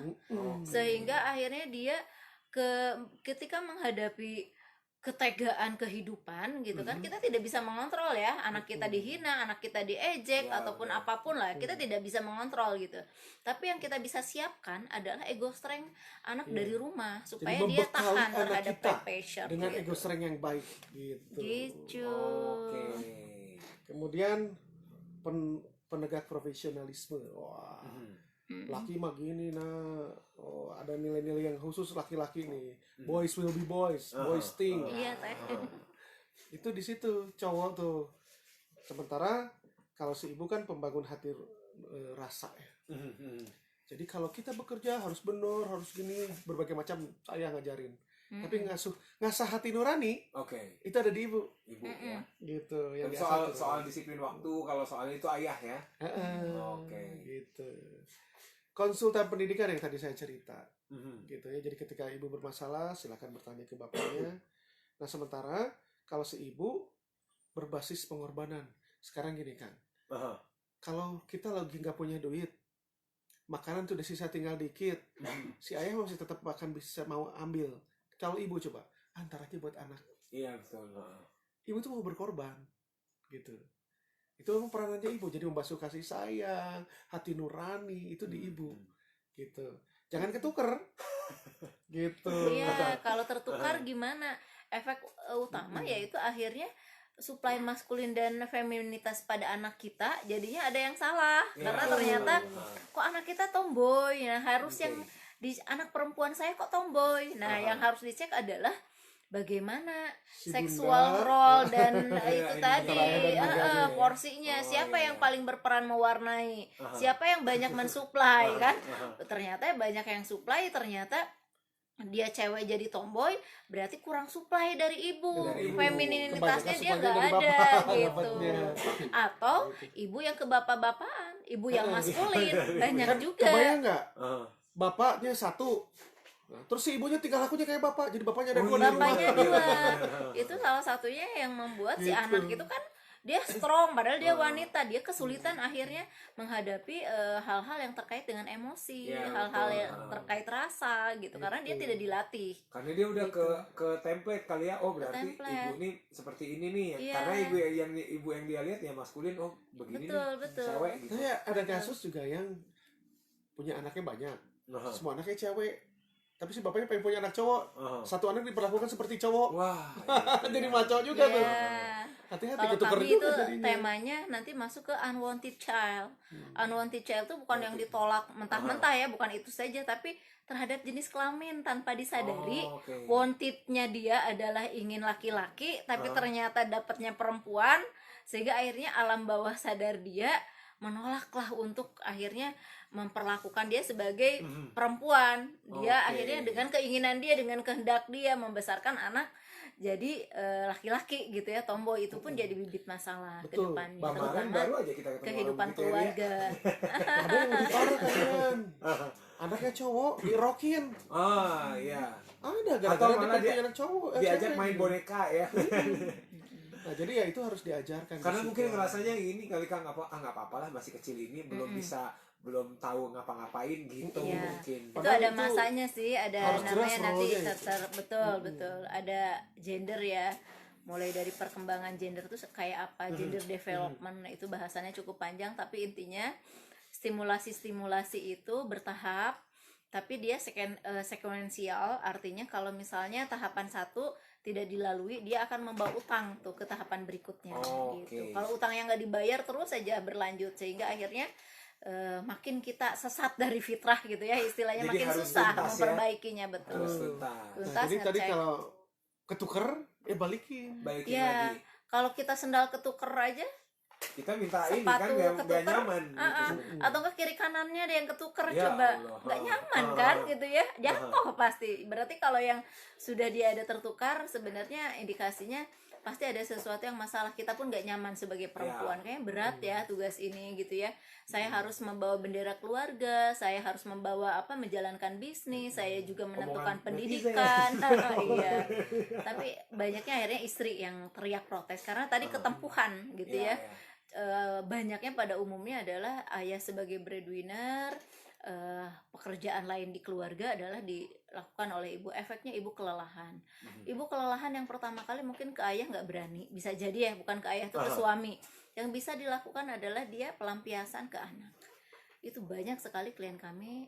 B: Sehingga akhirnya dia ketika menghadapi ketegaan kehidupan gitu kan, kita tidak bisa mengontrol ya, anak kita dihina, anak kita diejek
C: Ya,
B: ataupun
C: benar.
B: apapun lah, kita tidak bisa mengontrol gitu. Tapi yang kita bisa siapkan adalah ego strength anak dari rumah supaya dia
A: membekali
B: tahan
A: anak
B: terhadap
A: kita
B: pressure
A: dengan
B: gitu.
A: ego strength yang baik gitu.
B: Gitu.
C: Oke.
A: Kemudian penegak profesionalisme. Wah. laki mah gini, nah ada nilai-nilai yang khusus laki-laki nih, boys will be boys, boys thing.
B: Iya teh.
A: Itu di situ cowok tuh. Sementara kalau si ibu kan pembangun hati rasa ya. Jadi kalau kita bekerja harus benar, harus gini, berbagai macam saya ngajarin. Tapi ngasah hati nurani
C: Oke.
A: itu ada di ibu,
C: Ibu ya.
A: gitu.
C: Dan
A: Yang
C: soal disiplin waktu, kalau soal itu ayah ya. Oke.
A: Gitu. Konsultan pendidikan yang tadi saya cerita, gitu ya. Jadi ketika ibu bermasalah, silakan bertanya ke bapaknya. Nah sementara kalau si ibu berbasis pengorbanan, sekarang gini kan, kalau kita lagi nggak punya duit, makanan tuh udah sisa tinggal dikit, si ayah masih tetap akan bisa mau ambil. Kalau ibu coba antar aja buat anak,
C: Iya betul.
A: ibu tuh mau berkorban, gitu. Itu memang peranannya ibu, jadi membasuh kasih sayang, hati nurani itu di ibu, gitu. Jangan ketuker, gitu.
B: Iya, kalau tertukar gimana? Efek utama yaitu akhirnya suplai maskulin dan feminitas pada anak kita jadinya ada yang salah. Karena ternyata kok anak kita tomboy. Nah, harus yang di anak perempuan saya kok tomboy. Nah, yang harus dicek adalah bagaimana
A: Si
B: seksual
A: bunda.
B: role dan itu
C: Ini
B: tadi
C: perannya dan bundanya.
B: porsinya,
C: Oh,
B: siapa
C: iya,
B: yang
C: iya.
B: paling berperan mewarnai, siapa yang banyak mensuplai kan. Ternyata banyak yang suplai, ternyata dia cewek jadi tomboy, berarti kurang suplai dari ibu,
C: Dari ibu.
B: femininitasnya
A: Kebanyakan
B: dia
A: suplainya
B: nggak
A: dari
B: ada
A: bapak,
B: gitu.
A: dapatnya.
B: Atau ibu yang ke bapak-bapakan, ibu yang maskulin banyak
A: Kan
B: juga.
A: kebayang nggak? Bapaknya satu, nah, terus si ibunya tingkah lakunya kayak bapak, jadi bapaknya ada dua di rumah.
B: Bapaknya dua. Itu salah satunya yang membuat si
A: Gitu.
B: anak itu kan dia strong padahal dia wanita, dia kesulitan akhirnya menghadapi hal-hal yang terkait dengan emosi,
C: Ya,
B: hal-hal
C: betul.
B: yang terkait rasa gitu, karena dia
A: Gitu.
B: tidak dilatih.
C: Karena dia udah ke template kali ya. Oh berarti
B: template.
C: ibu nih seperti ini nih.
B: Iya.
C: Karena ibu yang dia lihat ya maskulin. Oh begini
B: Betul,
C: nih
B: betul.
C: cewek gitu.
A: Saya ada kasus juga yang punya anaknya banyak, semua anaknya cewek, tapi si bapaknya pengen punya anak cowok, satu anak diperlakukan seperti cowok.
C: Wah.
A: Jadi maco juga tuh.
B: Ya.
A: Hati-hati
B: Kalau
A: ketuker
B: kami
A: juga
B: itu
A: jadinya.
B: temanya nanti masuk ke unwanted child. Unwanted child itu bukan yang ditolak mentah-mentah ya, bukan itu saja, tapi terhadap jenis kelamin tanpa disadari.
C: Oh, oke.
B: Wantednya dia adalah ingin laki-laki, tapi ternyata dapatnya perempuan, sehingga akhirnya alam bawah sadar dia menolaklah untuk akhirnya memperlakukan dia sebagai perempuan. Dia
C: Oke.
B: akhirnya dengan keinginan dia, dengan kehendak dia membesarkan anak jadi laki-laki gitu ya, tomboy. Itu pun jadi bibit masalah ke
A: Betul.
B: depannya,
C: Kemarin
B: terutama
C: baru aja kita ketemu
B: kehidupan
C: orang begitu ya,
B: keluarga.
A: Ada yang lebih parah kan, anaknya cowok dirokin.
C: Iya.
A: Ada
C: Atau
A: gara-gara
C: malah
A: dia punya anak cowok.
C: Diajak
A: cewek.
C: main boneka ya.
A: Nah jadi ya itu harus diajarkan.
C: Karena
A: di
C: mungkin
A: situ.
C: ngerasanya ini kali kan nggak apa-apa lah, masih kecil ini belum tahu ngapa-ngapain gitu
B: Iya.
C: mungkin.
B: Itu
A: Padahal
B: ada
A: itu
B: masanya sih, ada
A: harus jelas
B: namanya nanti
A: role-nya itu.
B: betul ada gender ya, mulai dari perkembangan gender tuh kayak apa, gender development itu bahasannya cukup panjang, tapi intinya stimulasi itu bertahap, tapi dia sekuensial, artinya kalau misalnya tahapan satu tidak dilalui, dia akan membawa utang tuh ke tahapan berikutnya
C: Oke.
B: gitu. Kalau utang yang nggak dibayar terus saja berlanjut, sehingga akhirnya makin kita sesat dari fitrah gitu ya, istilahnya
C: Jadi
B: makin
C: harus
B: susah
C: tuntas ya.
B: memperbaikinya, betul.
C: Harus tuntas.
A: Nah,
B: Tuntas
A: jadi tadi
B: ngecek.
A: kalau ketuker ya balikin.
C: Balikin
B: Ya,
C: lagi.
B: kalau kita sendal ketuker aja,
C: Kita minta ini
B: sepatu
C: kan nggak
B: ketuker,
C: nyaman. Gitu.
B: atau ke kiri kanannya ada yang ketuker,
C: Ya
B: coba
C: Allah.
B: nggak nyaman kan gitu ya, jatuh pasti. Berarti kalau yang sudah dia ada tertukar, sebenarnya indikasinya pasti ada sesuatu yang masalah. Kita pun nggak nyaman sebagai perempuan, kayaknya berat ya tugas ini gitu ya. Saya harus membawa bendera keluarga, saya harus membawa menjalankan bisnis, saya juga menentukan
C: Omongan
B: pendidikan. Iya. Tapi banyaknya akhirnya istri yang teriak protes karena tadi ketempuhan gitu ya. Banyaknya pada umumnya adalah ayah sebagai breadwinner, pekerjaan lain di keluarga adalah dilakukan oleh ibu. Efeknya ibu kelelahan. Ibu kelelahan yang pertama kali mungkin ke ayah nggak berani, bisa jadi ya, bukan ke ayah, itu ke suami. Yang bisa dilakukan adalah dia pelampiasan ke anak. Itu banyak sekali klien kami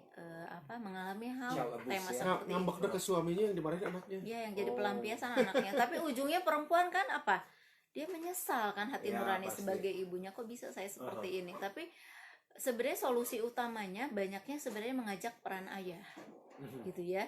B: mengalami hal
C: Child abuse
B: tema
C: ya.
B: seperti
A: Ngambek
B: itu.
A: ke suaminya yang dimarahin anaknya.
B: Ya, yang jadi pelampiasan anaknya. Tapi ujungnya perempuan kan apa? Dia menyesal kan, hati
C: Ya,
B: nurani
C: pasti.
B: sebagai ibunya, kok bisa saya seperti ini. Tapi sebenarnya solusi utamanya banyaknya sebenarnya mengajak peran ayah, gitu ya.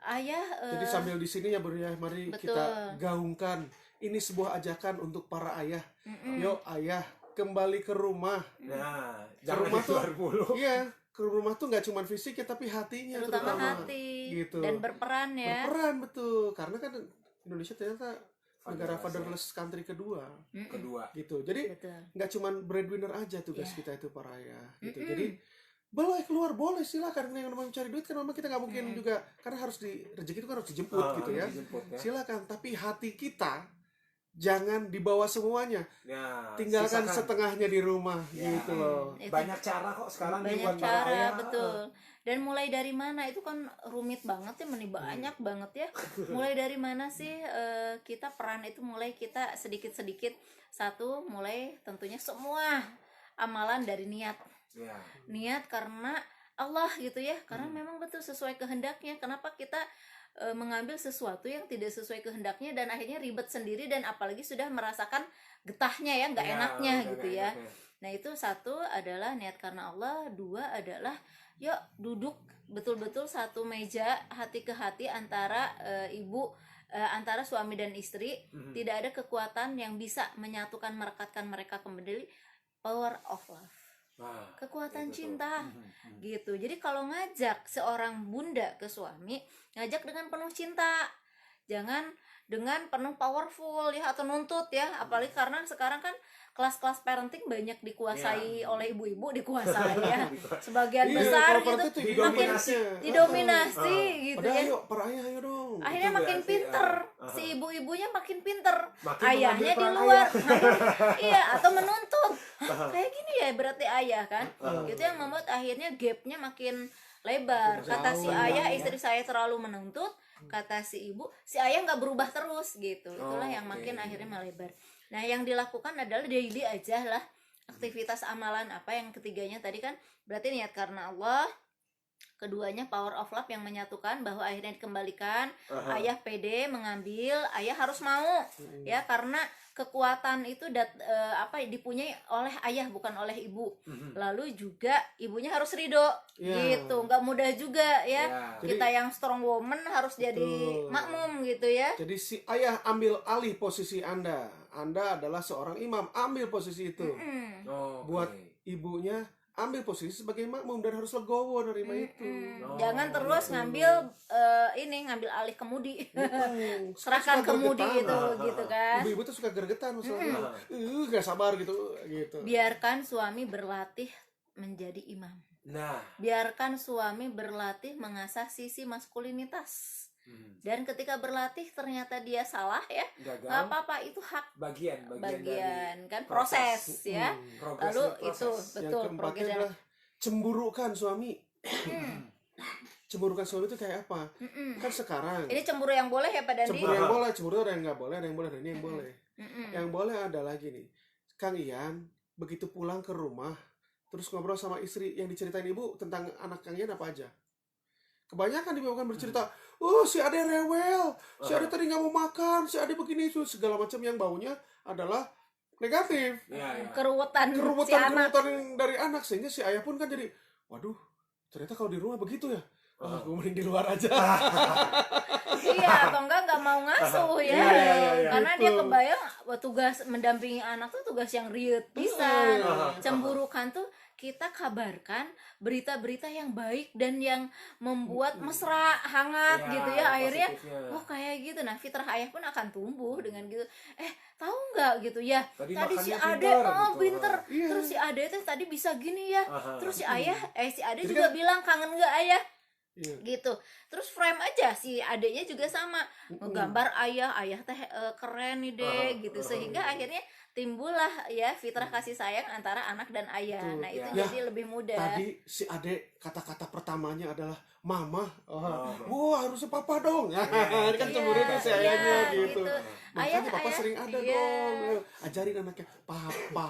B: Ayah
A: Jadi sambil di sini ya Bro ya, mari
B: betul.
A: kita gaungkan ini sebuah ajakan untuk para ayah.
B: Mm-mm.
A: Yuk ayah, kembali ke rumah.
C: Nah, jangan
A: rumah tuh-
C: keluar mulu.
A: Iya, ke rumah tuh nggak cuma fisiknya tapi hatinya
B: terutama
A: terutama.
B: hati
A: Gitu.
B: dan berperan ya.
A: Berperan betul, karena kan Indonesia ternyata negara
C: Fatherless,
A: fatherless country kedua,
B: Mm-mm.
C: kedua.
A: gitu. Jadi
B: Betul.
A: nggak cuma breadwinner aja tugas
B: Iya.
A: kita itu para ayah, gitu.
B: Mm-mm.
A: Jadi boleh keluar, boleh silakan. Yang namanya mencari duit kan memang kita nggak mungkin
B: Mm-mm.
A: juga, karena harus rezeki itu kan harus dijemput gitu ya.
C: Dijemput, ya.
A: Silakan, tapi hati kita jangan dibawa semuanya,
C: Nah,
A: tinggalkan
C: sisakan.
A: setengahnya di rumah,
C: Ya.
A: gitu loh.
B: Itu
C: Banyak cara kok sekarang nih
B: banyak
C: buat para
B: cara,
C: ayah.
B: betul. Dan mulai dari mana itu kan rumit banget ya, banyak banget ya. Mulai dari mana sih kita peran itu, mulai kita sedikit-sedikit. Satu, mulai tentunya semua amalan dari niat.
C: Ya.
B: Niat karena Allah gitu ya, karena memang betul sesuai kehendaknya. Kenapa kita mengambil sesuatu yang tidak sesuai kehendaknya dan akhirnya ribet sendiri, dan apalagi sudah merasakan getahnya ya, nggak
C: Ya,
B: enaknya
C: udah
B: gitu
C: nggak
B: ya.
C: enaknya.
B: Nah itu satu adalah niat karena Allah, dua adalah yuk duduk betul-betul satu meja hati ke hati antara antara suami dan istri. Tidak ada kekuatan yang bisa menyatukan, merekatkan mereka kembali. Power of love,
C: Nah,
B: kekuatan
C: itu tuh.
B: cinta gitu. Jadi kalau ngajak seorang bunda ke suami, ngajak dengan penuh cinta, jangan dengan penuh powerful ya, atau nuntut ya. Apalagi karena sekarang kan kelas-kelas parenting banyak dikuasai oleh ibu-ibu, dikuasai ya sebagian
A: Iya,
B: besar
A: kalau
B: gitu,
A: parenting tuh
B: makin
A: didominasi.
B: didominasi gitu
A: Padahal
B: ya.
A: ayo, para ayah ayo dong.
B: Akhirnya
C: Itu
B: makin
C: berarti,
B: pinter,
C: ah.
B: si ibu-ibunya makin pinter,
C: Makin
B: ayahnya
C: mengambil
B: di
C: peran
B: luar.
C: ayah.
B: Iya, atau menuntut kayak gini ya, berarti ayah kan. Itu yang membuat akhirnya gapnya makin lebar. Kata si
A: Jauh,
B: ayah,
A: ya.
B: istri saya terlalu menuntut. Kata si ibu, si ayah nggak berubah terus gitu. Itulah yang
C: Oke.
B: makin akhirnya melebar. Nah yang dilakukan adalah daily aja lah, aktivitas amalan apa. Yang ketiganya tadi kan berarti niat karena Allah. Keduanya power of love yang menyatukan, bahwa akhirnya dikembalikan. Ayah pede mengambil, ayah harus mau ya, karena kekuatan itu dipunyai oleh ayah bukan oleh ibu. Lalu juga ibunya harus ridho
A: Ya.
B: gitu, nggak mudah juga ya.
C: Ya.
B: Kita yang strong woman harus jadi
A: Betul.
B: makmum gitu ya.
A: Jadi si ayah ambil alih posisi Anda. Anda adalah seorang imam, ambil posisi itu.
C: Oke.
A: Buat ibunya ambil posisi sebagai makmum dan harus legowo nerima itu.
C: Oh,
B: Jangan terus
A: gitu.
B: ngambil alih kemudi.
A: Mm,
B: Serahkan
A: suka
B: kemudi
A: gergetan.
B: itu gitu kan.
A: Ibu-ibu tuh suka gergetan maksudnya. Gak sabar gitu.
B: Biarkan suami berlatih menjadi imam.
C: Nah,
B: Biarkan suami berlatih mengasah sisi maskulinitas. Dan ketika berlatih ternyata dia salah ya,
C: gagal.
B: nggak apa-apa, itu hak
C: Bagian
B: bagian kan
C: proses.
B: proses ya.
C: progres
B: Lalu
C: dan
B: itu
C: proses.
A: Yang
B: betul
A: keempatnya
B: progres dan-
A: adalah cemburukan suami. Cemburukan suami itu kayak apa? Kan sekarang
B: Ini cemburu yang boleh ya Pak Dandi?
A: cemburu yang boleh, cemburu ada yang nggak boleh, ada yang boleh, ada yang boleh.
B: Mm-mm.
A: Yang boleh adalah gini, Kang Ian begitu pulang ke rumah, terus ngobrol sama istri, yang diceritain ibu tentang anak Kang Ian apa aja? Kebanyakan ibu kan bercerita, si Ade rewel, si Ade tadi nggak mau makan, si Ade begini itu segala macam yang baunya adalah negatif,
C: Ya, ya.
B: Keruwetan si anak.
A: kerubutan dari anak, sehingga si ayah pun kan jadi, waduh, ternyata kalau di rumah begitu ya, gue mending di luar aja.
B: Iya, atau nggak mau ngasuh ya.
C: Iya,
B: Karena
A: gitu.
B: dia kebayang tugas mendampingi anak tuh tugas yang riut pisan.
A: Iya.
B: Cemburukan tuh kita kabarkan berita-berita yang baik dan yang membuat mesra, hangat
C: Ya,
B: gitu ya. Akhirnya
C: positifnya.
B: oh kayak gitu. Nah, fitrah ayah pun akan tumbuh dengan gitu. Tahu nggak gitu ya?
C: Tadi
B: Tadi si
C: makannya
B: Ade
C: pintar, gitu.
B: pinter.
A: Iya.
B: Terus si Ade tuh tadi bisa gini ya.
C: Aha.
B: Terus si ayah si Ade
A: Jadi
B: juga
A: kan-
B: bilang kangen nggak ayah?
A: Iya.
B: Gitu. Terus frame aja si adeknya juga sama, ngegambar ayah teh keren nih deh gitu, sehingga akhirnya timbullah ya fitrah kasih sayang antara anak dan ayah.
A: Betul.
B: Nah itu
C: Ya.
B: jadi lebih mudah.
A: Tadi si Ade kata-kata pertamanya adalah mama.
C: Oh.
A: Wah, harusnya papa dong. Ini kan cemburu tuh si
B: Iya,
A: ayahnya
B: iya,
A: gitu.
B: gitu.
A: Makanya papa
B: Ayah,
A: sering ada
B: iya.
A: dong. Ajarin anaknya papa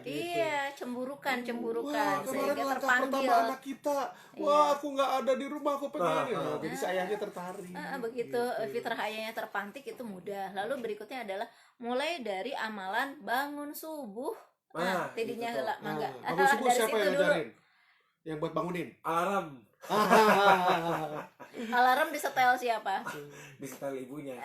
A: gitu.
B: Iya, cemburukan
A: Wah, kemarin
B: sehingga
A: langkah
B: terpanggil.
A: pertama anak kita. Wah, aku nggak ada di rumah, aku pengen.
C: Ah.
A: Jadi si ayahnya tertarik.
B: Begitu fitrah ayahnya terpantik itu mudah. Lalu berikutnya adalah mulai dari amalan bangun subuh tidinya
C: gitu tuh.
B: heula mangga.
A: Bangun subuh
B: Dari
A: siapa
B: situ
A: yang
B: dulu.
A: ngajarin? Yang buat bangunin.
C: Alarm
B: Alarm disetel siapa?
C: disetel ibunya.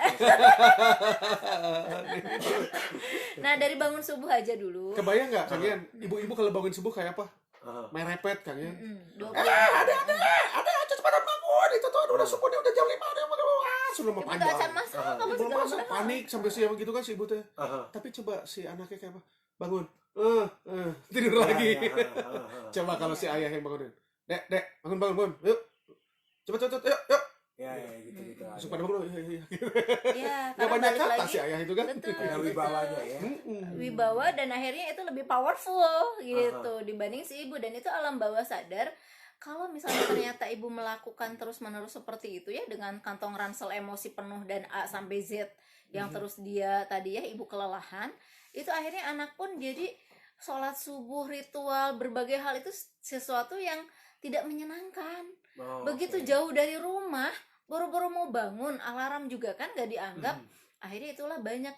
B: Nah, dari bangun subuh aja dulu.
A: Kebayang nggak kalian? Ibu-ibu kalau bangun subuh kayak apa?
C: Heeh.
A: Merepet kan ya?
B: Dua
A: Ada cepetan bangun, itu tuh udah subuh nih, udah jam 5 udah sudah mau
B: Ibu
A: panjang.
B: acan masak, kamu
A: Belum
B: segala
A: masuk,
B: macam.
A: panik sampai siang gitu kan si ibu teh.
C: Heeh.
A: Tapi coba si anaknya kayak apa? Bangun, tidur lagi. Coba kalau si ayah yang bangunin, dek, bangun, yuk, cepet, yuk.
C: Ya, gitu.
A: Langsung pada bangun, iya.
B: Iya,
A: Gak
B: karena
A: banyak
B: balik
A: kata
B: lagi.
A: si ayah itu kan.
B: Betul.
C: Ada wibawanya ya.
B: Wibawa dan akhirnya itu lebih powerful gitu dibanding si ibu, dan itu alam bawah sadar. Kalau misalnya ternyata ibu melakukan terus-menerus seperti itu ya, dengan kantong ransel emosi penuh dan A sampai Z yang terus dia tadi ya ibu kelelahan, itu akhirnya anak pun jadi sholat subuh, ritual, berbagai hal itu sesuatu yang tidak menyenangkan.
C: Oh,
B: Begitu
C: oke.
B: jauh dari rumah, boro-boro mau bangun, alarm juga kan gak dianggap. Akhirnya itulah banyak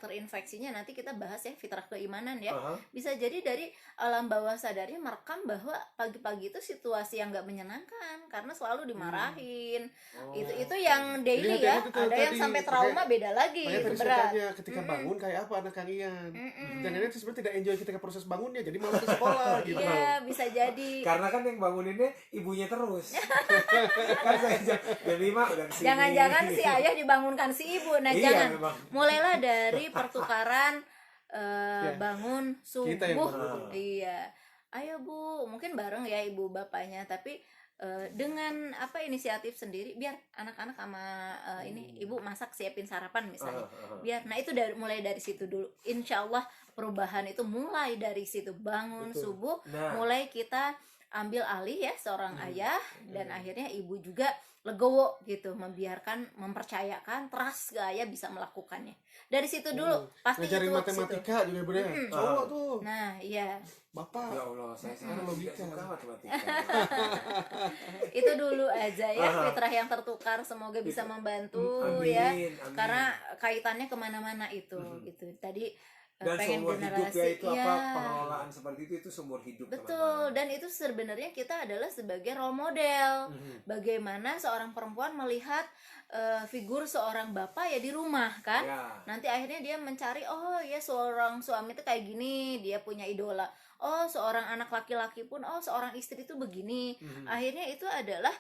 B: terinfeksinya. Nanti kita bahas ya fitrah keimanan ya. Bisa jadi dari alam bawah sadarnya merekam bahwa pagi-pagi itu situasi yang gak menyenangkan karena selalu dimarahin. Itu yang daily
A: Jadi
B: ya.
A: hati-hati tuh
B: Ada yang
A: tadi,
B: sampai trauma beda lagi.
A: Makanya tadi
B: Itu
A: saya
B: berat.
A: tanya ketika bangun kayak apa anak Kang Ian. Jangan-jangan sebenarnya tidak enjoy ketika proses bangunnya, jadi malah ke sekolah gitu.
B: Iya, bisa jadi.
C: Karena kan yang banguninnya ibunya terus. Kan saya jam 5 udah kesini.
B: Jangan-jangan si ayah dibangunkan si ibu. Nah,
C: Iya,
B: jangan.
C: memang.
B: Mulailah dari pertukaran bangun
A: Kita yang
B: subuh.
A: bangun.
B: Iya. Ayo Bu, mungkin bareng ya ibu bapaknya, tapi dengan apa inisiatif sendiri biar anak-anak sama ini ibu masak siapin sarapan misalnya. Biar itu mulai dari situ dulu. Insya Allah perubahan itu mulai dari situ, bangun subuh,
C: Nah.
B: mulai kita ambil alih ya seorang ayah, dan akhirnya ibu juga legowo gitu, mempercayakan trust ke ayah bisa melakukannya. Dari situ dulu pasti
A: Ngajarin
B: itu
A: matematika juga bener ya. Cowok tuh,
B: Nah, iya.
A: bapak.
C: Ya Allah, saya sangat
A: logika.
C: tidak suka matematika.
B: Itu dulu aja ya fitrah yang tertukar, semoga bisa membantu
C: Amin,
B: ya,
C: amin.
B: karena kaitannya kemana-mana itu gitu. Tadi
C: Dan
B: pengen
C: seumur hidup
B: generasi
C: ya itu
B: ya.
C: apa pengelolaan seperti itu seumur hidup.
B: Betul, dan itu sebenarnya kita adalah sebagai role model. Bagaimana seorang perempuan melihat figur seorang bapak ya di rumah kan.
C: Ya.
B: Nanti akhirnya dia mencari, oh ya seorang suami itu kayak gini, dia punya idola. Oh, seorang anak laki-laki pun, oh seorang istri itu begini. Akhirnya itu adalah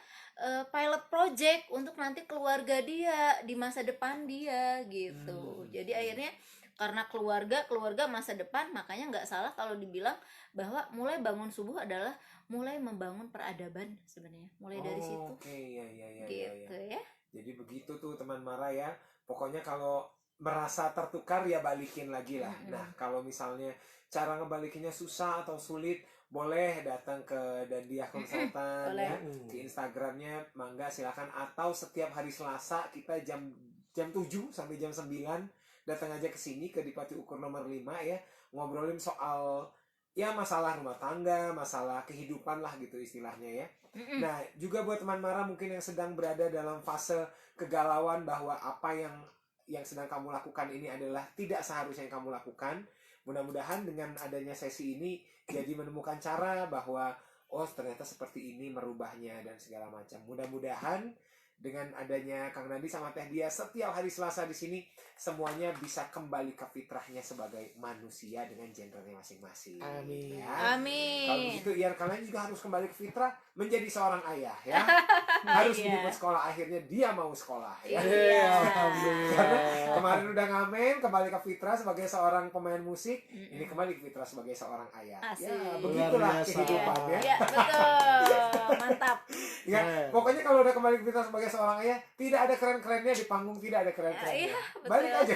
B: pilot project untuk nanti keluarga dia di masa depan dia gitu. Jadi akhirnya karena keluarga masa depan, makanya nggak salah kalau dibilang bahwa mulai bangun subuh adalah mulai membangun peradaban sebenarnya, mulai dari situ.
C: Oke, ya.
B: Gitu ya.
C: Jadi begitu tuh teman Mara ya. Pokoknya kalau merasa tertukar ya balikin lagi lah. Nah, kalau misalnya cara ngebalikinnya susah atau sulit, boleh datang ke Dandiah Konsultan
B: Boleh.
C: ya. Di Instagramnya mangga silakan, atau setiap hari Selasa kita jam 7 sampai jam 9 datang aja ke sini ke Dipati Ukur nomor 5 ya, ngobrolin soal ya masalah rumah tangga, masalah kehidupan lah gitu istilahnya ya. Nah, juga buat teman Mara mungkin yang sedang berada dalam fase kegalauan bahwa apa yang sedang kamu lakukan ini adalah tidak seharusnya yang kamu lakukan. Mudah-mudahan dengan adanya sesi ini jadi menemukan cara bahwa oh ternyata seperti ini merubahnya dan segala macam. Mudah-mudahan dengan adanya Kang Nandi sama Teh Dia setiap hari Selasa di sini, semuanya bisa kembali ke fitrahnya sebagai manusia dengan gendernya masing-masing.
A: Amin.
C: Ya.
B: Amin.
C: Kalau begitu, ya kalian juga harus kembali ke fitrah menjadi seorang ayah ya. Harus
B: Iya.
C: menjemput sekolah, akhirnya dia mau sekolah ya.
B: Iya.
C: Karena kemarin udah ngamen, kembali ke fitrah sebagai seorang pemain musik, ini kembali ke fitrah sebagai seorang ayah.
B: Asik.
C: Ya,
B: Luar
C: begitulah
A: biasa.
C: kehidupan ya.
B: Iya, betul. Mantap.
C: Ya, pokoknya kalau udah kembali ke fitrah sebagai seorang ayah, tidak ada keren-kerennya di panggung, tidak ada keren-kerennya.
B: Iya, betul.
C: Balik aja.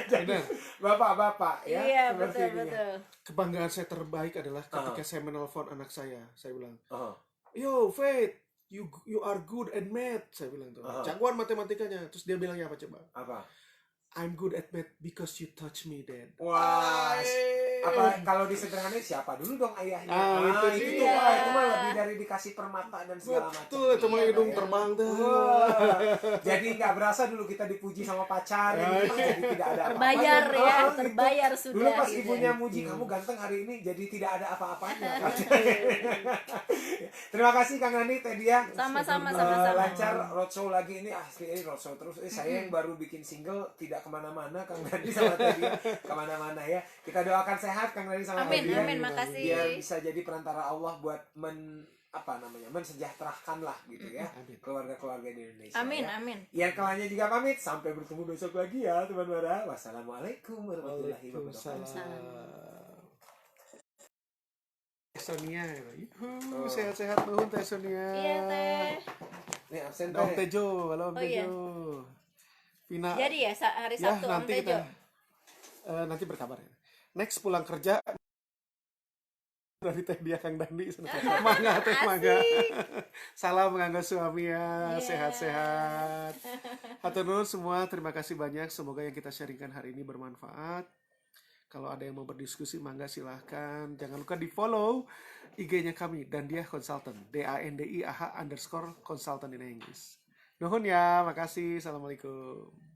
C: Jadi bapak-bapak ya.
B: Iya,
C: seperti
B: betul,
C: ini ya.
B: betul.
A: Kebanggaan saya terbaik adalah ketika saya menelpon anak saya bilang,
C: Oh.
A: yo Faith, you are good at math, saya bilang tuh, jagoan matematikanya. Terus dia bilangnya apa coba?
C: Apa?
A: I'm good at math because you touch me, Dad.
C: Wah, Apa kalau disederhanain siapa dulu dong ayahnya?
A: Ah,
C: itu
A: dia.
C: tuh Pak, itu mah lebih dari dikasih permata dan segala macam.
A: Betul, itu mah
B: Iya,
A: hidung
B: Pak.
A: terbang tuh.
C: Wah, jadi nggak berasa dulu kita dipuji sama pacar,
A: Ah,
C: jadi tidak ada apa-apa.
B: Terbayar ya,
C: gitu.
B: terbayar
C: Dulu
B: sudah.
C: pas
B: gitu.
C: ibunya muji kamu ganteng hari ini, jadi tidak ada apa-apanya. Terima kasih Kang Nani, Teh Dia.
B: Sama-sama,
C: Eh,
B: sama-sama.
C: lancar roadshow lagi ini, asli ini roadshow terus. Saya yang baru bikin single tidak kemana-mana, Kang Nani sama Teh Dia kemana-mana ya. Kita doakan sehat Kang Nani sama Teh
B: Amin,
C: Dia.
B: amin, makasih.
C: Biar bisa jadi perantara Allah buat mensejahterakan lah gitu ya keluarga-keluarga di Indonesia.
B: Amin,
C: ya.
B: amin.
C: Yang kelanya juga pamit, sampai bertemu besok lagi ya teman Bara. Wassalamualaikum warahmatullahi wabarakatuh.
A: Waalaikumsalam. Teh Sonia, yuhu, sehat-sehat nuhun Teh Sonia.
B: Iya, Teh.
C: Nih absen
A: Om
C: teh.
A: Tejo, halo Om
B: Oh, iya.
A: Tejo. Vina,
B: Jadi ya hari
A: ya
B: Sabtu Om
A: nanti
B: Tejo.
A: kita nanti berkabar ya. Next pulang kerja dari Teh Dia Kang Dandi. Mangga Teh mangga. Salam nganggo suami ya,
B: Iya.
A: sehat-sehat. Hatur nuhun semua, terima kasih banyak. Semoga yang kita sharingkan hari ini bermanfaat. Kalau ada yang mau berdiskusi, mangga silahkan. Jangan lupa di follow IG-nya kami, Dandiah Consultant, DANDIAH_consultant in English. Nuhun ya, makasih. Assalamualaikum.